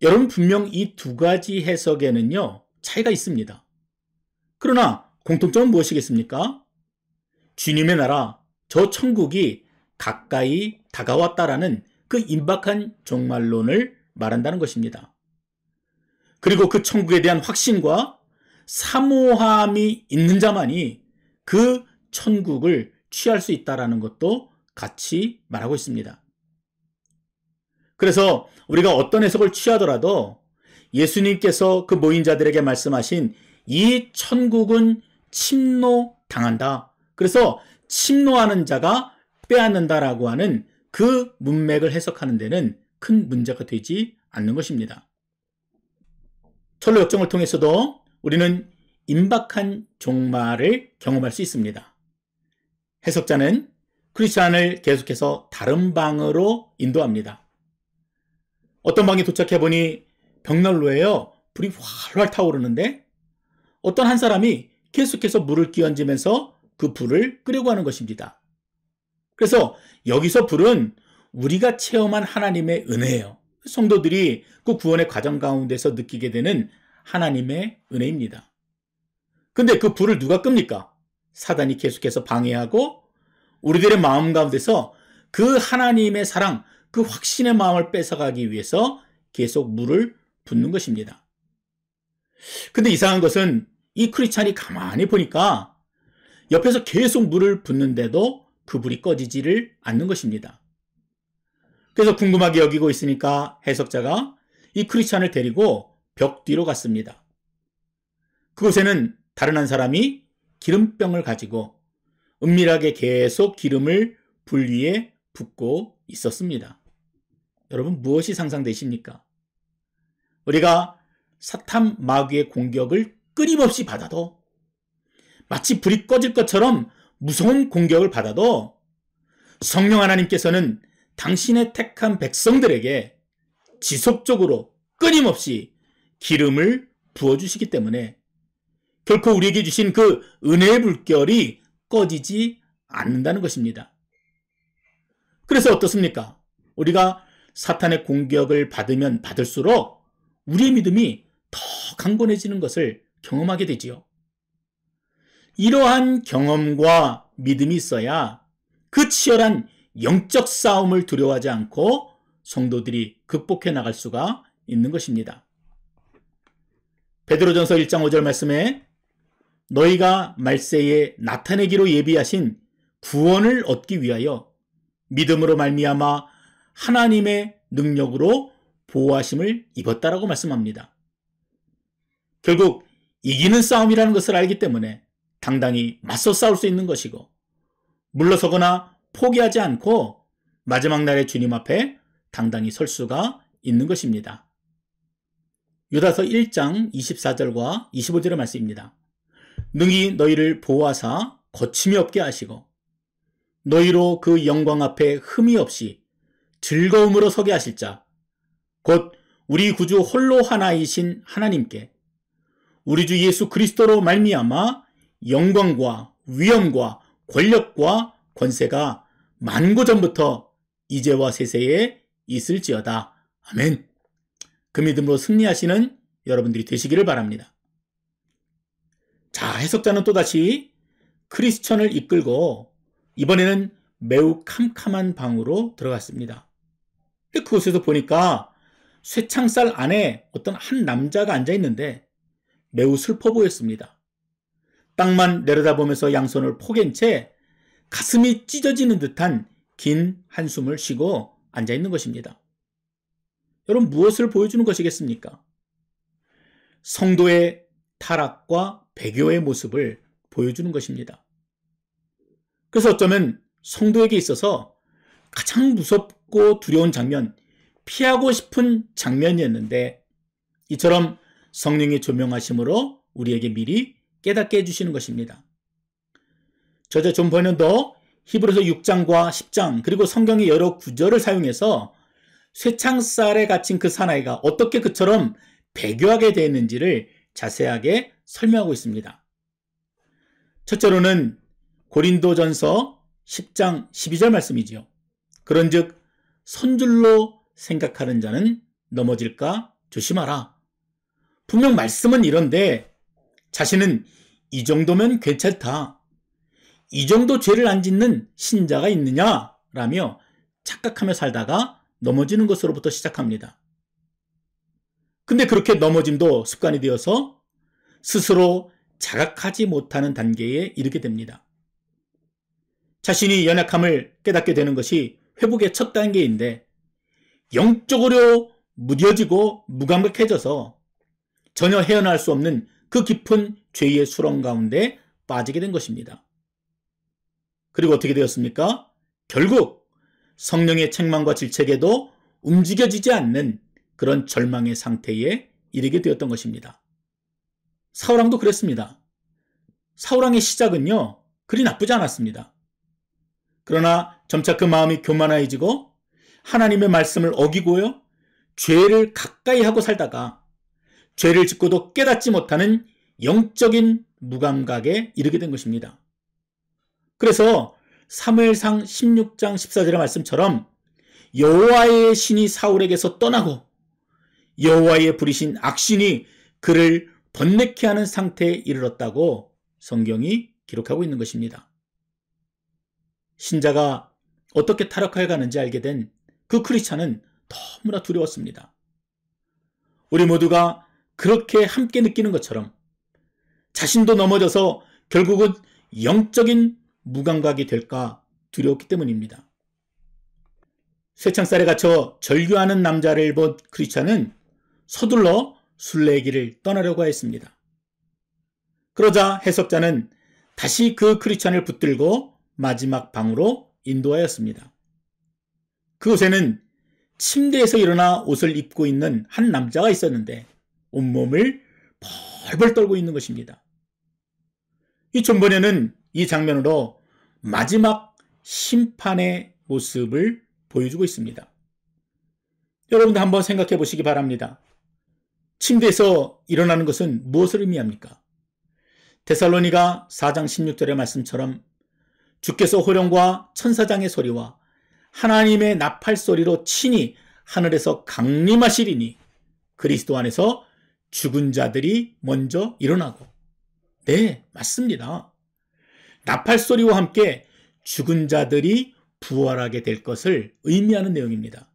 여러분, 분명 이 두 가지 해석에는요 차이가 있습니다. 그러나 공통점은 무엇이겠습니까? 주님의 나라, 저 천국이 가까이 다가왔다라는 그 임박한 종말론을 말한다는 것입니다. 그리고 그 천국에 대한 확신과 사모함이 있는 자만이 그 천국을 취할 수 있다는 것도 같이 말하고 있습니다. 그래서 우리가 어떤 해석을 취하더라도 예수님께서 그 모인 자들에게 말씀하신 이 천국은 침노당한다. 그래서 침노하는 자가 빼앗는다라고 하는 그 문맥을 해석하는 데는 큰 문제가 되지 않는 것입니다. 철로 역정을 통해서도 우리는 임박한 종말을 경험할 수 있습니다. 해석자는 크리스찬을 계속해서 다른 방으로 인도합니다. 어떤 방에 도착해보니 벽난로에요, 불이 활활 타오르는데 어떤 한 사람이 계속해서 물을 끼얹으면서 그 불을 끄려고 하는 것입니다. 그래서 여기서 불은 우리가 체험한 하나님의 은혜예요. 성도들이 그 구원의 과정 가운데서 느끼게 되는 하나님의 은혜입니다. 근데 그 불을 누가 끕니까? 사단이 계속해서 방해하고 우리들의 마음 가운데서 그 하나님의 사랑, 그 확신의 마음을 뺏어가기 위해서 계속 물을 붓는 것입니다. 근데 이상한 것은 이 크리스찬이 가만히 보니까 옆에서 계속 물을 붓는데도 그 불이 꺼지지를 않는 것입니다. 그래서 궁금하게 여기고 있으니까 해석자가 이 크리스찬을 데리고 벽 뒤로 갔습니다. 그곳에는 다른 한 사람이 기름병을 가지고 은밀하게 계속 기름을 불 위에 붓고 있었습니다. 여러분, 무엇이 상상되십니까? 우리가 사탄 마귀의 공격을 끊임없이 받아도, 마치 불이 꺼질 것처럼 무서운 공격을 받아도 성령 하나님께서는 당신의 택한 백성들에게 지속적으로 끊임없이 기름을 부어주시기 때문에 결코 우리에게 주신 그 은혜의 불결이 꺼지지 않는다는 것입니다. 그래서 어떻습니까? 우리가 사탄의 공격을 받으면 받을수록 우리의 믿음이 더 강건해지는 것을 경험하게 되지요. 이러한 경험과 믿음이 있어야 그 치열한 영적 싸움을 두려워하지 않고 성도들이 극복해 나갈 수가 있는 것입니다. 베드로전서 1장 5절 말씀에 너희가 말세에 나타내기로 예비하신 구원을 얻기 위하여 믿음으로 말미암아 하나님의 능력으로 보호하심을 입었다라고 말씀합니다. 결국 이기는 싸움이라는 것을 알기 때문에 당당히 맞서 싸울 수 있는 것이고, 물러서거나 포기하지 않고 마지막 날의 주님 앞에 당당히 설 수가 있는 것입니다. 유다서 1장 24절과 25절의 말씀입니다. 능히 너희를 보호하사 거침이 없게 하시고 너희로 그 영광 앞에 흠이 없이 즐거움으로 서게 하실 자 곧 우리 구주 홀로 하나이신 하나님께 우리 주 예수 그리스도로 말미암아 영광과 위엄과 권력과 권세가 만고전부터 이제와 세세에 있을지어다. 아멘. 그 믿음으로 승리하시는 여러분들이 되시기를 바랍니다. 자, 해석자는 또다시 크리스천을 이끌고 이번에는 매우 캄캄한 방으로 들어갔습니다. 그곳에서 보니까 쇠창살 안에 어떤 한 남자가 앉아있는데 매우 슬퍼 보였습니다. 땅만 내려다보면서 양손을 포갠 채 가슴이 찢어지는 듯한 긴 한숨을 쉬고 앉아있는 것입니다. 여러분, 무엇을 보여주는 것이겠습니까? 성도의 타락과 배교의 모습을 보여주는 것입니다. 그래서 어쩌면 성도에게 있어서 가장 무섭고 두려운 장면, 피하고 싶은 장면이었는데 이처럼 성령의 조명하심으로 우리에게 미리 깨닫게 해주시는 것입니다. 저자 존 버넌도 히브리서 6장과 10장 그리고 성경의 여러 구절을 사용해서 쇠창살에 갇힌 그 사나이가 어떻게 그처럼 배교하게 되었는지를 자세하게 설명하고 있습니다. 첫째로는 고린도전서 10장 12절 말씀이지요. 그런즉 선줄로 생각하는 자는 넘어질까 조심하라. 분명 말씀은 이런데 자신은 이 정도면 괜찮다, 이 정도 죄를 안 짓는 신자가 있느냐라며 착각하며 살다가 넘어지는 것으로부터 시작합니다. 근데 그렇게 넘어짐도 습관이 되어서 스스로 자각하지 못하는 단계에 이르게 됩니다. 자신이 연약함을 깨닫게 되는 것이 회복의 첫 단계인데 영적으로 무뎌지고 무감각해져서 전혀 헤어날 수 없는 그 깊은 죄의 수렁 가운데 빠지게 된 것입니다. 그리고 어떻게 되었습니까? 결국 성령의 책망과 질책에도 움직여지지 않는 그런 절망의 상태에 이르게 되었던 것입니다. 사울왕도 그랬습니다. 사울왕의 시작은요, 그리 나쁘지 않았습니다. 그러나 점차 그 마음이 교만해지고 하나님의 말씀을 어기고요, 죄를 가까이 하고 살다가 죄를 짓고도 깨닫지 못하는 영적인 무감각에 이르게 된 것입니다. 그래서 사무엘상 16장 14절의 말씀처럼 여호와의 신이 사울에게서 떠나고 여호와의 부리신 악신이 그를 번뇌케 하는 상태에 이르렀다고 성경이 기록하고 있는 것입니다. 신자가 어떻게 타락해 가는지 알게 된 그 크리스찬은 너무나 두려웠습니다. 우리 모두가 그렇게 함께 느끼는 것처럼 자신도 넘어져서 결국은 영적인 무감각이 될까 두려웠기 때문입니다. 쇠창살에 갇혀 절규하는 남자를 본 크리스찬은 서둘러 순례길을 떠나려고 했습니다. 그러자 해석자는 다시 그 크리스찬을 붙들고 마지막 방으로 인도하였습니다. 그곳에는 침대에서 일어나 옷을 입고 있는 한 남자가 있었는데 온몸을 벌벌 떨고 있는 것입니다. 이 존버녀는 이 장면으로 마지막 심판의 모습을 보여주고 있습니다. 여러분도 한번 생각해 보시기 바랍니다. 침대에서 일어나는 것은 무엇을 의미합니까? 데살로니가 4장 16절의 말씀처럼 주께서 호령과 천사장의 소리와 하나님의 나팔 소리로 친히 하늘에서 강림하시리니 그리스도 안에서 죽은 자들이 먼저 일어나고. 네, 맞습니다. 나팔 소리와 함께 죽은 자들이 부활하게 될 것을 의미하는 내용입니다.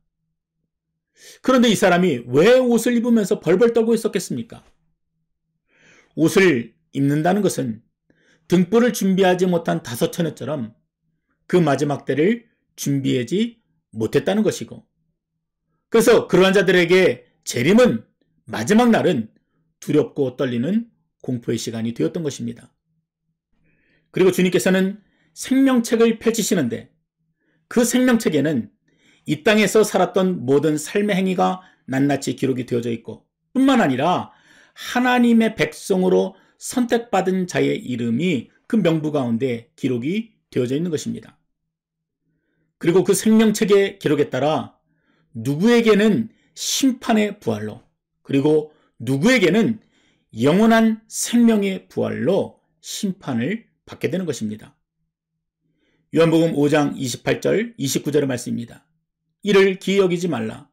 그런데 이 사람이 왜 옷을 입으면서 벌벌 떨고 있었겠습니까? 옷을 입는다는 것은 등불을 준비하지 못한 다섯 처녀처럼 그 마지막 때를 준비하지 못했다는 것이고, 그래서 그러한 자들에게 재림은 마지막 날은 두렵고 떨리는 공포의 시간이 되었던 것입니다. 그리고 주님께서는 생명책을 펼치시는데 그 생명책에는 이 땅에서 살았던 모든 삶의 행위가 낱낱이 기록이 되어져 있고, 뿐만 아니라 하나님의 백성으로 선택받은 자의 이름이 그 명부 가운데 기록이 되어져 있는 것입니다. 그리고 그 생명책의 기록에 따라 누구에게는 심판의 부활로, 그리고 누구에게는 영원한 생명의 부활로 심판을 받게 되는 것입니다. 요한복음 5장 28절 29절의 말씀입니다. 이를 기이 여기지 말라.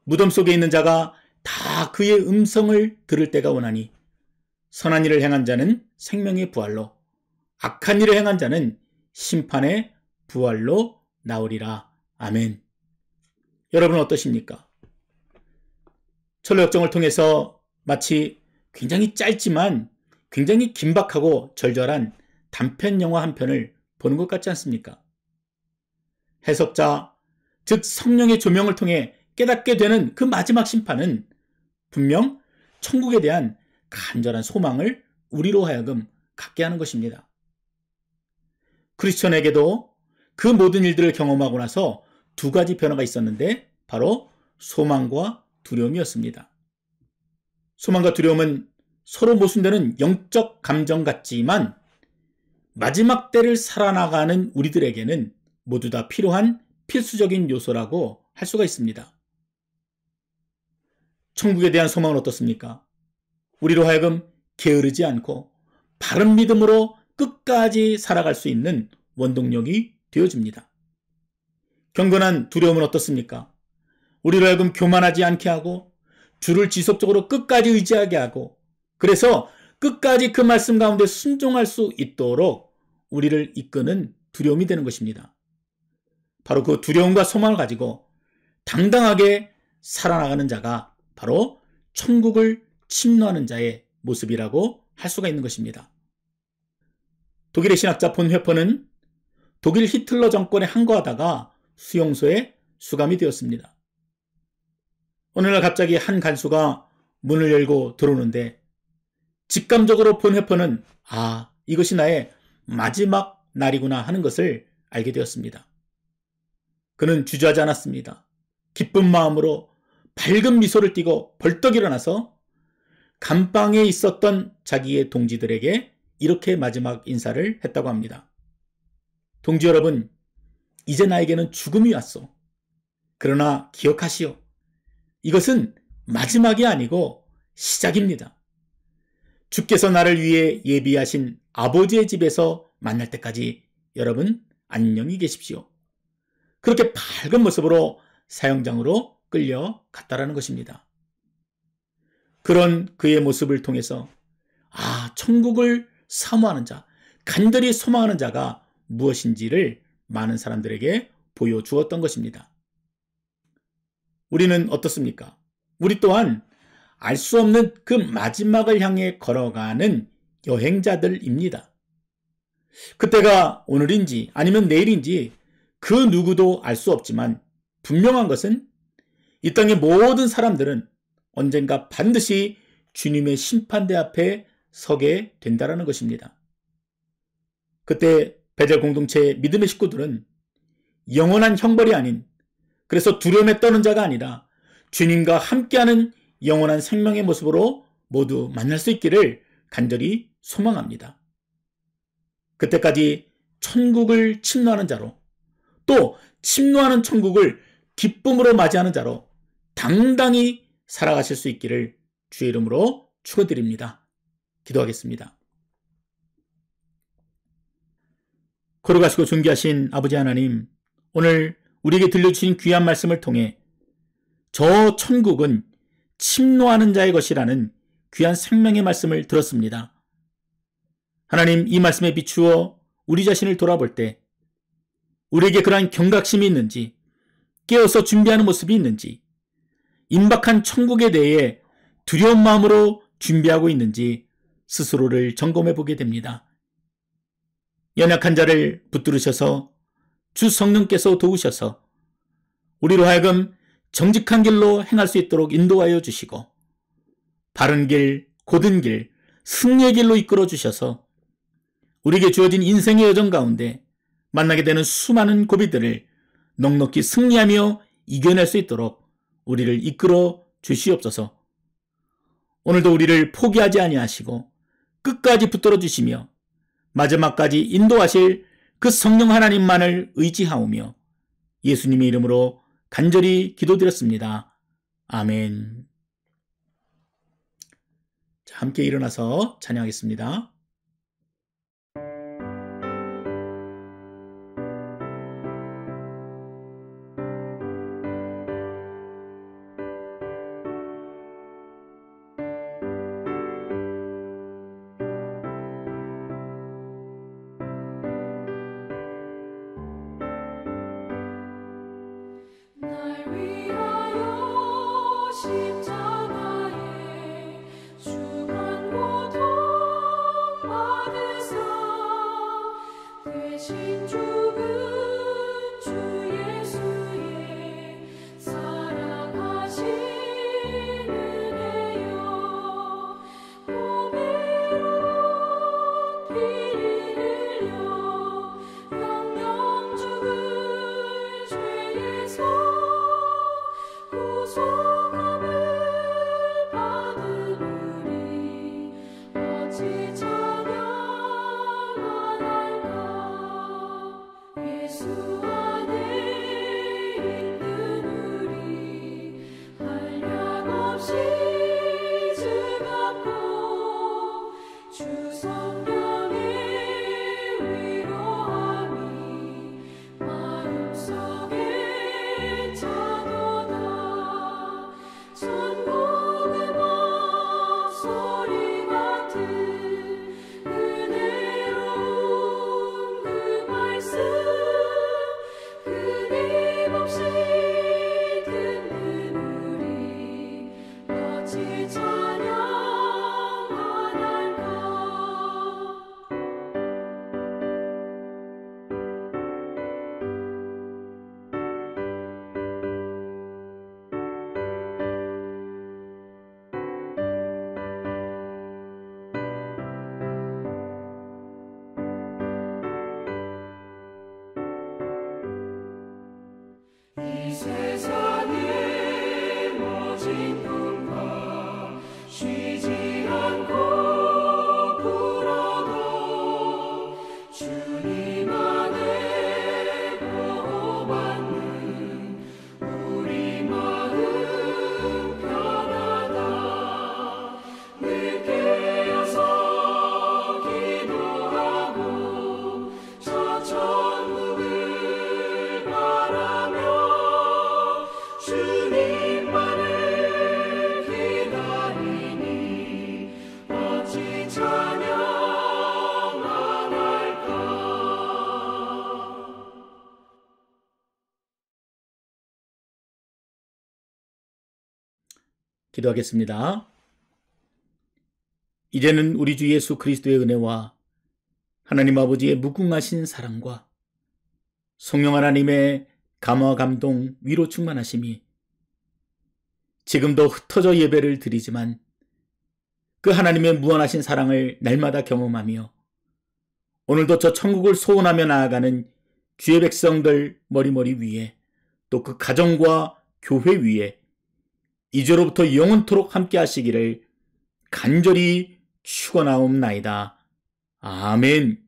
무덤 속에 있는 자가 다 그의 음성을 들을 때가 오나니 선한 일을 행한 자는 생명의 부활로, 악한 일을 행한 자는 심판의 부활로 나오리라. 아멘. 여러분은 어떠십니까? 철로역정을 통해서 마치 굉장히 짧지만 굉장히 긴박하고 절절한 단편 영화 한 편을 보는 것 같지 않습니까? 해석자, 즉 성령의 조명을 통해 깨닫게 되는 그 마지막 심판은 분명 천국에 대한 간절한 소망을 우리로 하여금 갖게 하는 것입니다. 크리스천에게도 그 모든 일들을 경험하고 나서 두 가지 변화가 있었는데 바로 소망과 두려움이었습니다. 소망과 두려움은 서로 모순되는 영적 감정 같지만 마지막 때를 살아나가는 우리들에게는 모두 다 필요한 필수적인 요소라고 할 수가 있습니다. 천국에 대한 소망은 어떻습니까? 우리로 하여금 게으르지 않고 바른 믿음으로 끝까지 살아갈 수 있는 원동력이 되어집니다. 경건한 두려움은 어떻습니까? 우리로 하여금 교만하지 않게 하고 주를 지속적으로 끝까지 의지하게 하고, 그래서 끝까지 그 말씀 가운데 순종할 수 있도록 우리를 이끄는 두려움이 되는 것입니다. 바로 그 두려움과 소망을 가지고 당당하게 살아나가는 자가 바로 천국을 침노하는 자의 모습이라고 할 수가 있는 것입니다. 독일의 신학자 본 회퍼는 독일 히틀러 정권에 항거하다가 수용소에 수감이 되었습니다. 어느 날 갑자기 한 간수가 문을 열고 들어오는데 직감적으로 본 회퍼는 이것이 나의 마지막 날이구나 하는 것을 알게 되었습니다. 그는 주저하지 않았습니다. 기쁜 마음으로 밝은 미소를 띠고 벌떡 일어나서 감방에 있었던 자기의 동지들에게 이렇게 마지막 인사를 했다고 합니다. 동지 여러분, 이제 나에게는 죽음이 왔소. 그러나 기억하시오. 이것은 마지막이 아니고 시작입니다. 주께서 나를 위해 예비하신 아버지의 집에서 만날 때까지 여러분 안녕히 계십시오. 그렇게 밝은 모습으로 사형장으로 끌려갔다라는 것입니다. 그런 그의 모습을 통해서 천국을 사모하는 자, 간절히 소망하는 자가 무엇인지를 많은 사람들에게 보여주었던 것입니다. 우리는 어떻습니까? 우리 또한 알 수 없는 그 마지막을 향해 걸어가는 여행자들입니다. 그때가 오늘인지 아니면 내일인지 그 누구도 알 수 없지만 분명한 것은 이 땅의 모든 사람들은 언젠가 반드시 주님의 심판대 앞에 서게 된다는 것입니다. 그때 베델 공동체의 믿음의 식구들은 영원한 형벌이 아닌, 그래서 두려움에 떠는 자가 아니라 주님과 함께하는 영원한 생명의 모습으로 모두 만날 수 있기를 간절히 소망합니다. 그때까지 천국을 침노하는 자로, 또 침노하는 천국을 기쁨으로 맞이하는 자로 당당히 살아가실 수 있기를 주의 이름으로 축원드립니다. 기도하겠습니다. 걸어가시고 존귀하신 아버지 하나님, 오늘 우리에게 들려주신 귀한 말씀을 통해 저 천국은 침노하는 자의 것이라는 귀한 생명의 말씀을 들었습니다. 하나님, 이 말씀에 비추어 우리 자신을 돌아볼 때 우리에게 그러한 경각심이 있는지, 깨어서 준비하는 모습이 있는지, 임박한 천국에 대해 두려운 마음으로 준비하고 있는지 스스로를 점검해 보게 됩니다. 연약한 자를 붙들으셔서 주 성령께서 도우셔서 우리로 하여금 정직한 길로 행할 수 있도록 인도하여 주시고 바른 길, 곧은 길, 승리의 길로 이끌어 주셔서 우리에게 주어진 인생의 여정 가운데 만나게 되는 수많은 고비들을 넉넉히 승리하며 이겨낼 수 있도록 우리를 이끌어 주시옵소서. 오늘도 우리를 포기하지 아니하시고 끝까지 붙들어 주시며 마지막까지 인도하실 그 성령 하나님만을 의지하오며 예수님의 이름으로 간절히 기도드렸습니다. 아멘. 자, 함께 일어나서 찬양하겠습니다. 날 위하여 십자가에 죽은 고통 이 세상에 모진 풍파 쉬지 않고 불어도 주님 안에 보호받는 우리 마음 편하다. 늘 깨어서 기도하고 저 천국을 바라며 주님만을 기다리니 어찌 찬양 안 할까. 기도하겠습니다. 이제는 우리 주 예수 그리스도의 은혜와 하나님 아버지의 무궁하신 사랑과 성령 하나님의 감화 감동 위로 충만하심이 지금도 흩어져 예배를 드리지만 그 하나님의 무한하신 사랑을 날마다 경험하며 오늘도 저 천국을 소원하며 나아가는 주의 백성들 머리머리 위에 또 그 가정과 교회 위에 이제로부터 영원토록 함께 하시기를 간절히 축원하옵나이다. 아멘.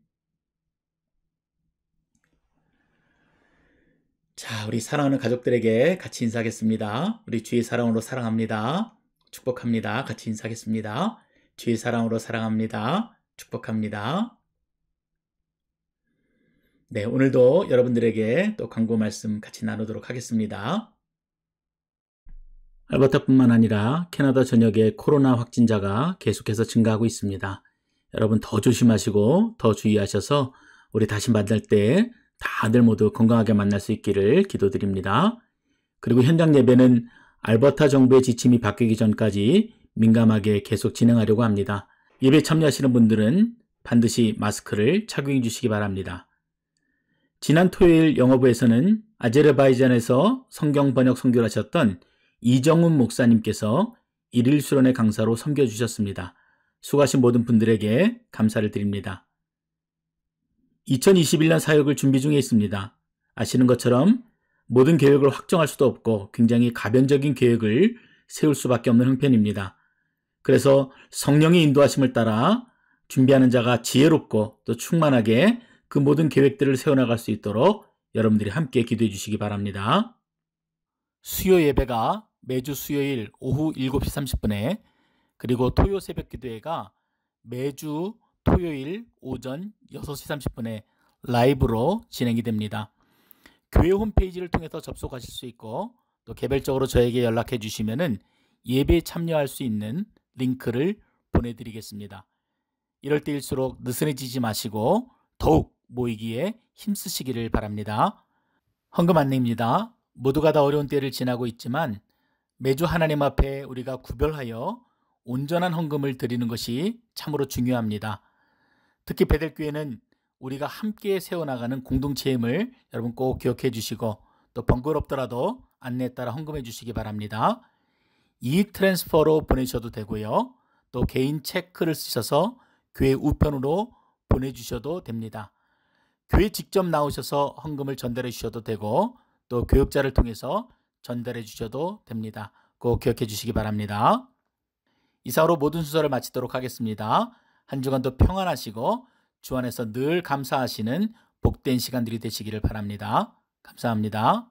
자, 우리 사랑하는 가족들에게 같이 인사하겠습니다. 우리 주의 사랑으로 사랑합니다. 축복합니다. 같이 인사하겠습니다. 주의 사랑으로 사랑합니다. 축복합니다. 네, 오늘도 여러분들에게 또 광고 말씀 같이 나누도록 하겠습니다. 알버타뿐만 아니라 캐나다 전역의 코로나 확진자가 계속해서 증가하고 있습니다. 여러분 더 조심하시고 더 주의하셔서 우리 다시 만날 때 다들 모두 건강하게 만날 수 있기를 기도드립니다. 그리고 현장 예배는 알버타 정부의 지침이 바뀌기 전까지 민감하게 계속 진행하려고 합니다. 예배 참여하시는 분들은 반드시 마스크를 착용해 주시기 바랍니다. 지난 토요일 영어부에서는 아제르바이잔에서 성경 번역 선교를 하셨던 이정훈 목사님께서 일일 수련회 강사로 섬겨주셨습니다. 수고하신 모든 분들에게 감사를 드립니다. 2021년 사역을 준비 중에 있습니다. 아시는 것처럼 모든 계획을 확정할 수도 없고 굉장히 가변적인 계획을 세울 수밖에 없는 형편입니다. 그래서 성령의 인도하심을 따라 준비하는 자가 지혜롭고 또 충만하게 그 모든 계획들을 세워나갈 수 있도록 여러분들이 함께 기도해 주시기 바랍니다. 수요 예배가 매주 수요일 오후 7시 30분에 그리고 토요 새벽 기도회가 매주 토요일 오전 6시 30분에 라이브로 진행이 됩니다. 교회 홈페이지를 통해서 접속하실 수 있고 또 개별적으로 저에게 연락해 주시면은 예배에 참여할 수 있는 링크를 보내드리겠습니다. 이럴 때일수록 느슨해지지 마시고 더욱 모이기에 힘쓰시기를 바랍니다. 헌금 안내입니다. 모두가 다 어려운 때를 지나고 있지만 매주 하나님 앞에 우리가 구별하여 온전한 헌금을 드리는 것이 참으로 중요합니다. 특히 베델교회는 우리가 함께 세워나가는 공동체임을 여러분 꼭 기억해 주시고 또 번거롭더라도 안내에 따라 헌금해 주시기 바랍니다. 이익 트랜스퍼로 보내셔도 되고요. 또 개인 체크를 쓰셔서 교회 우편으로 보내주셔도 됩니다. 교회 직접 나오셔서 헌금을 전달해 주셔도 되고 또 교육자를 통해서 전달해 주셔도 됩니다. 꼭 기억해 주시기 바랍니다. 이상으로 모든 순서를 마치도록 하겠습니다. 한 주간도 평안하시고 주 안에서 늘 감사하시는 복된 시간들이 되시기를 바랍니다. 감사합니다.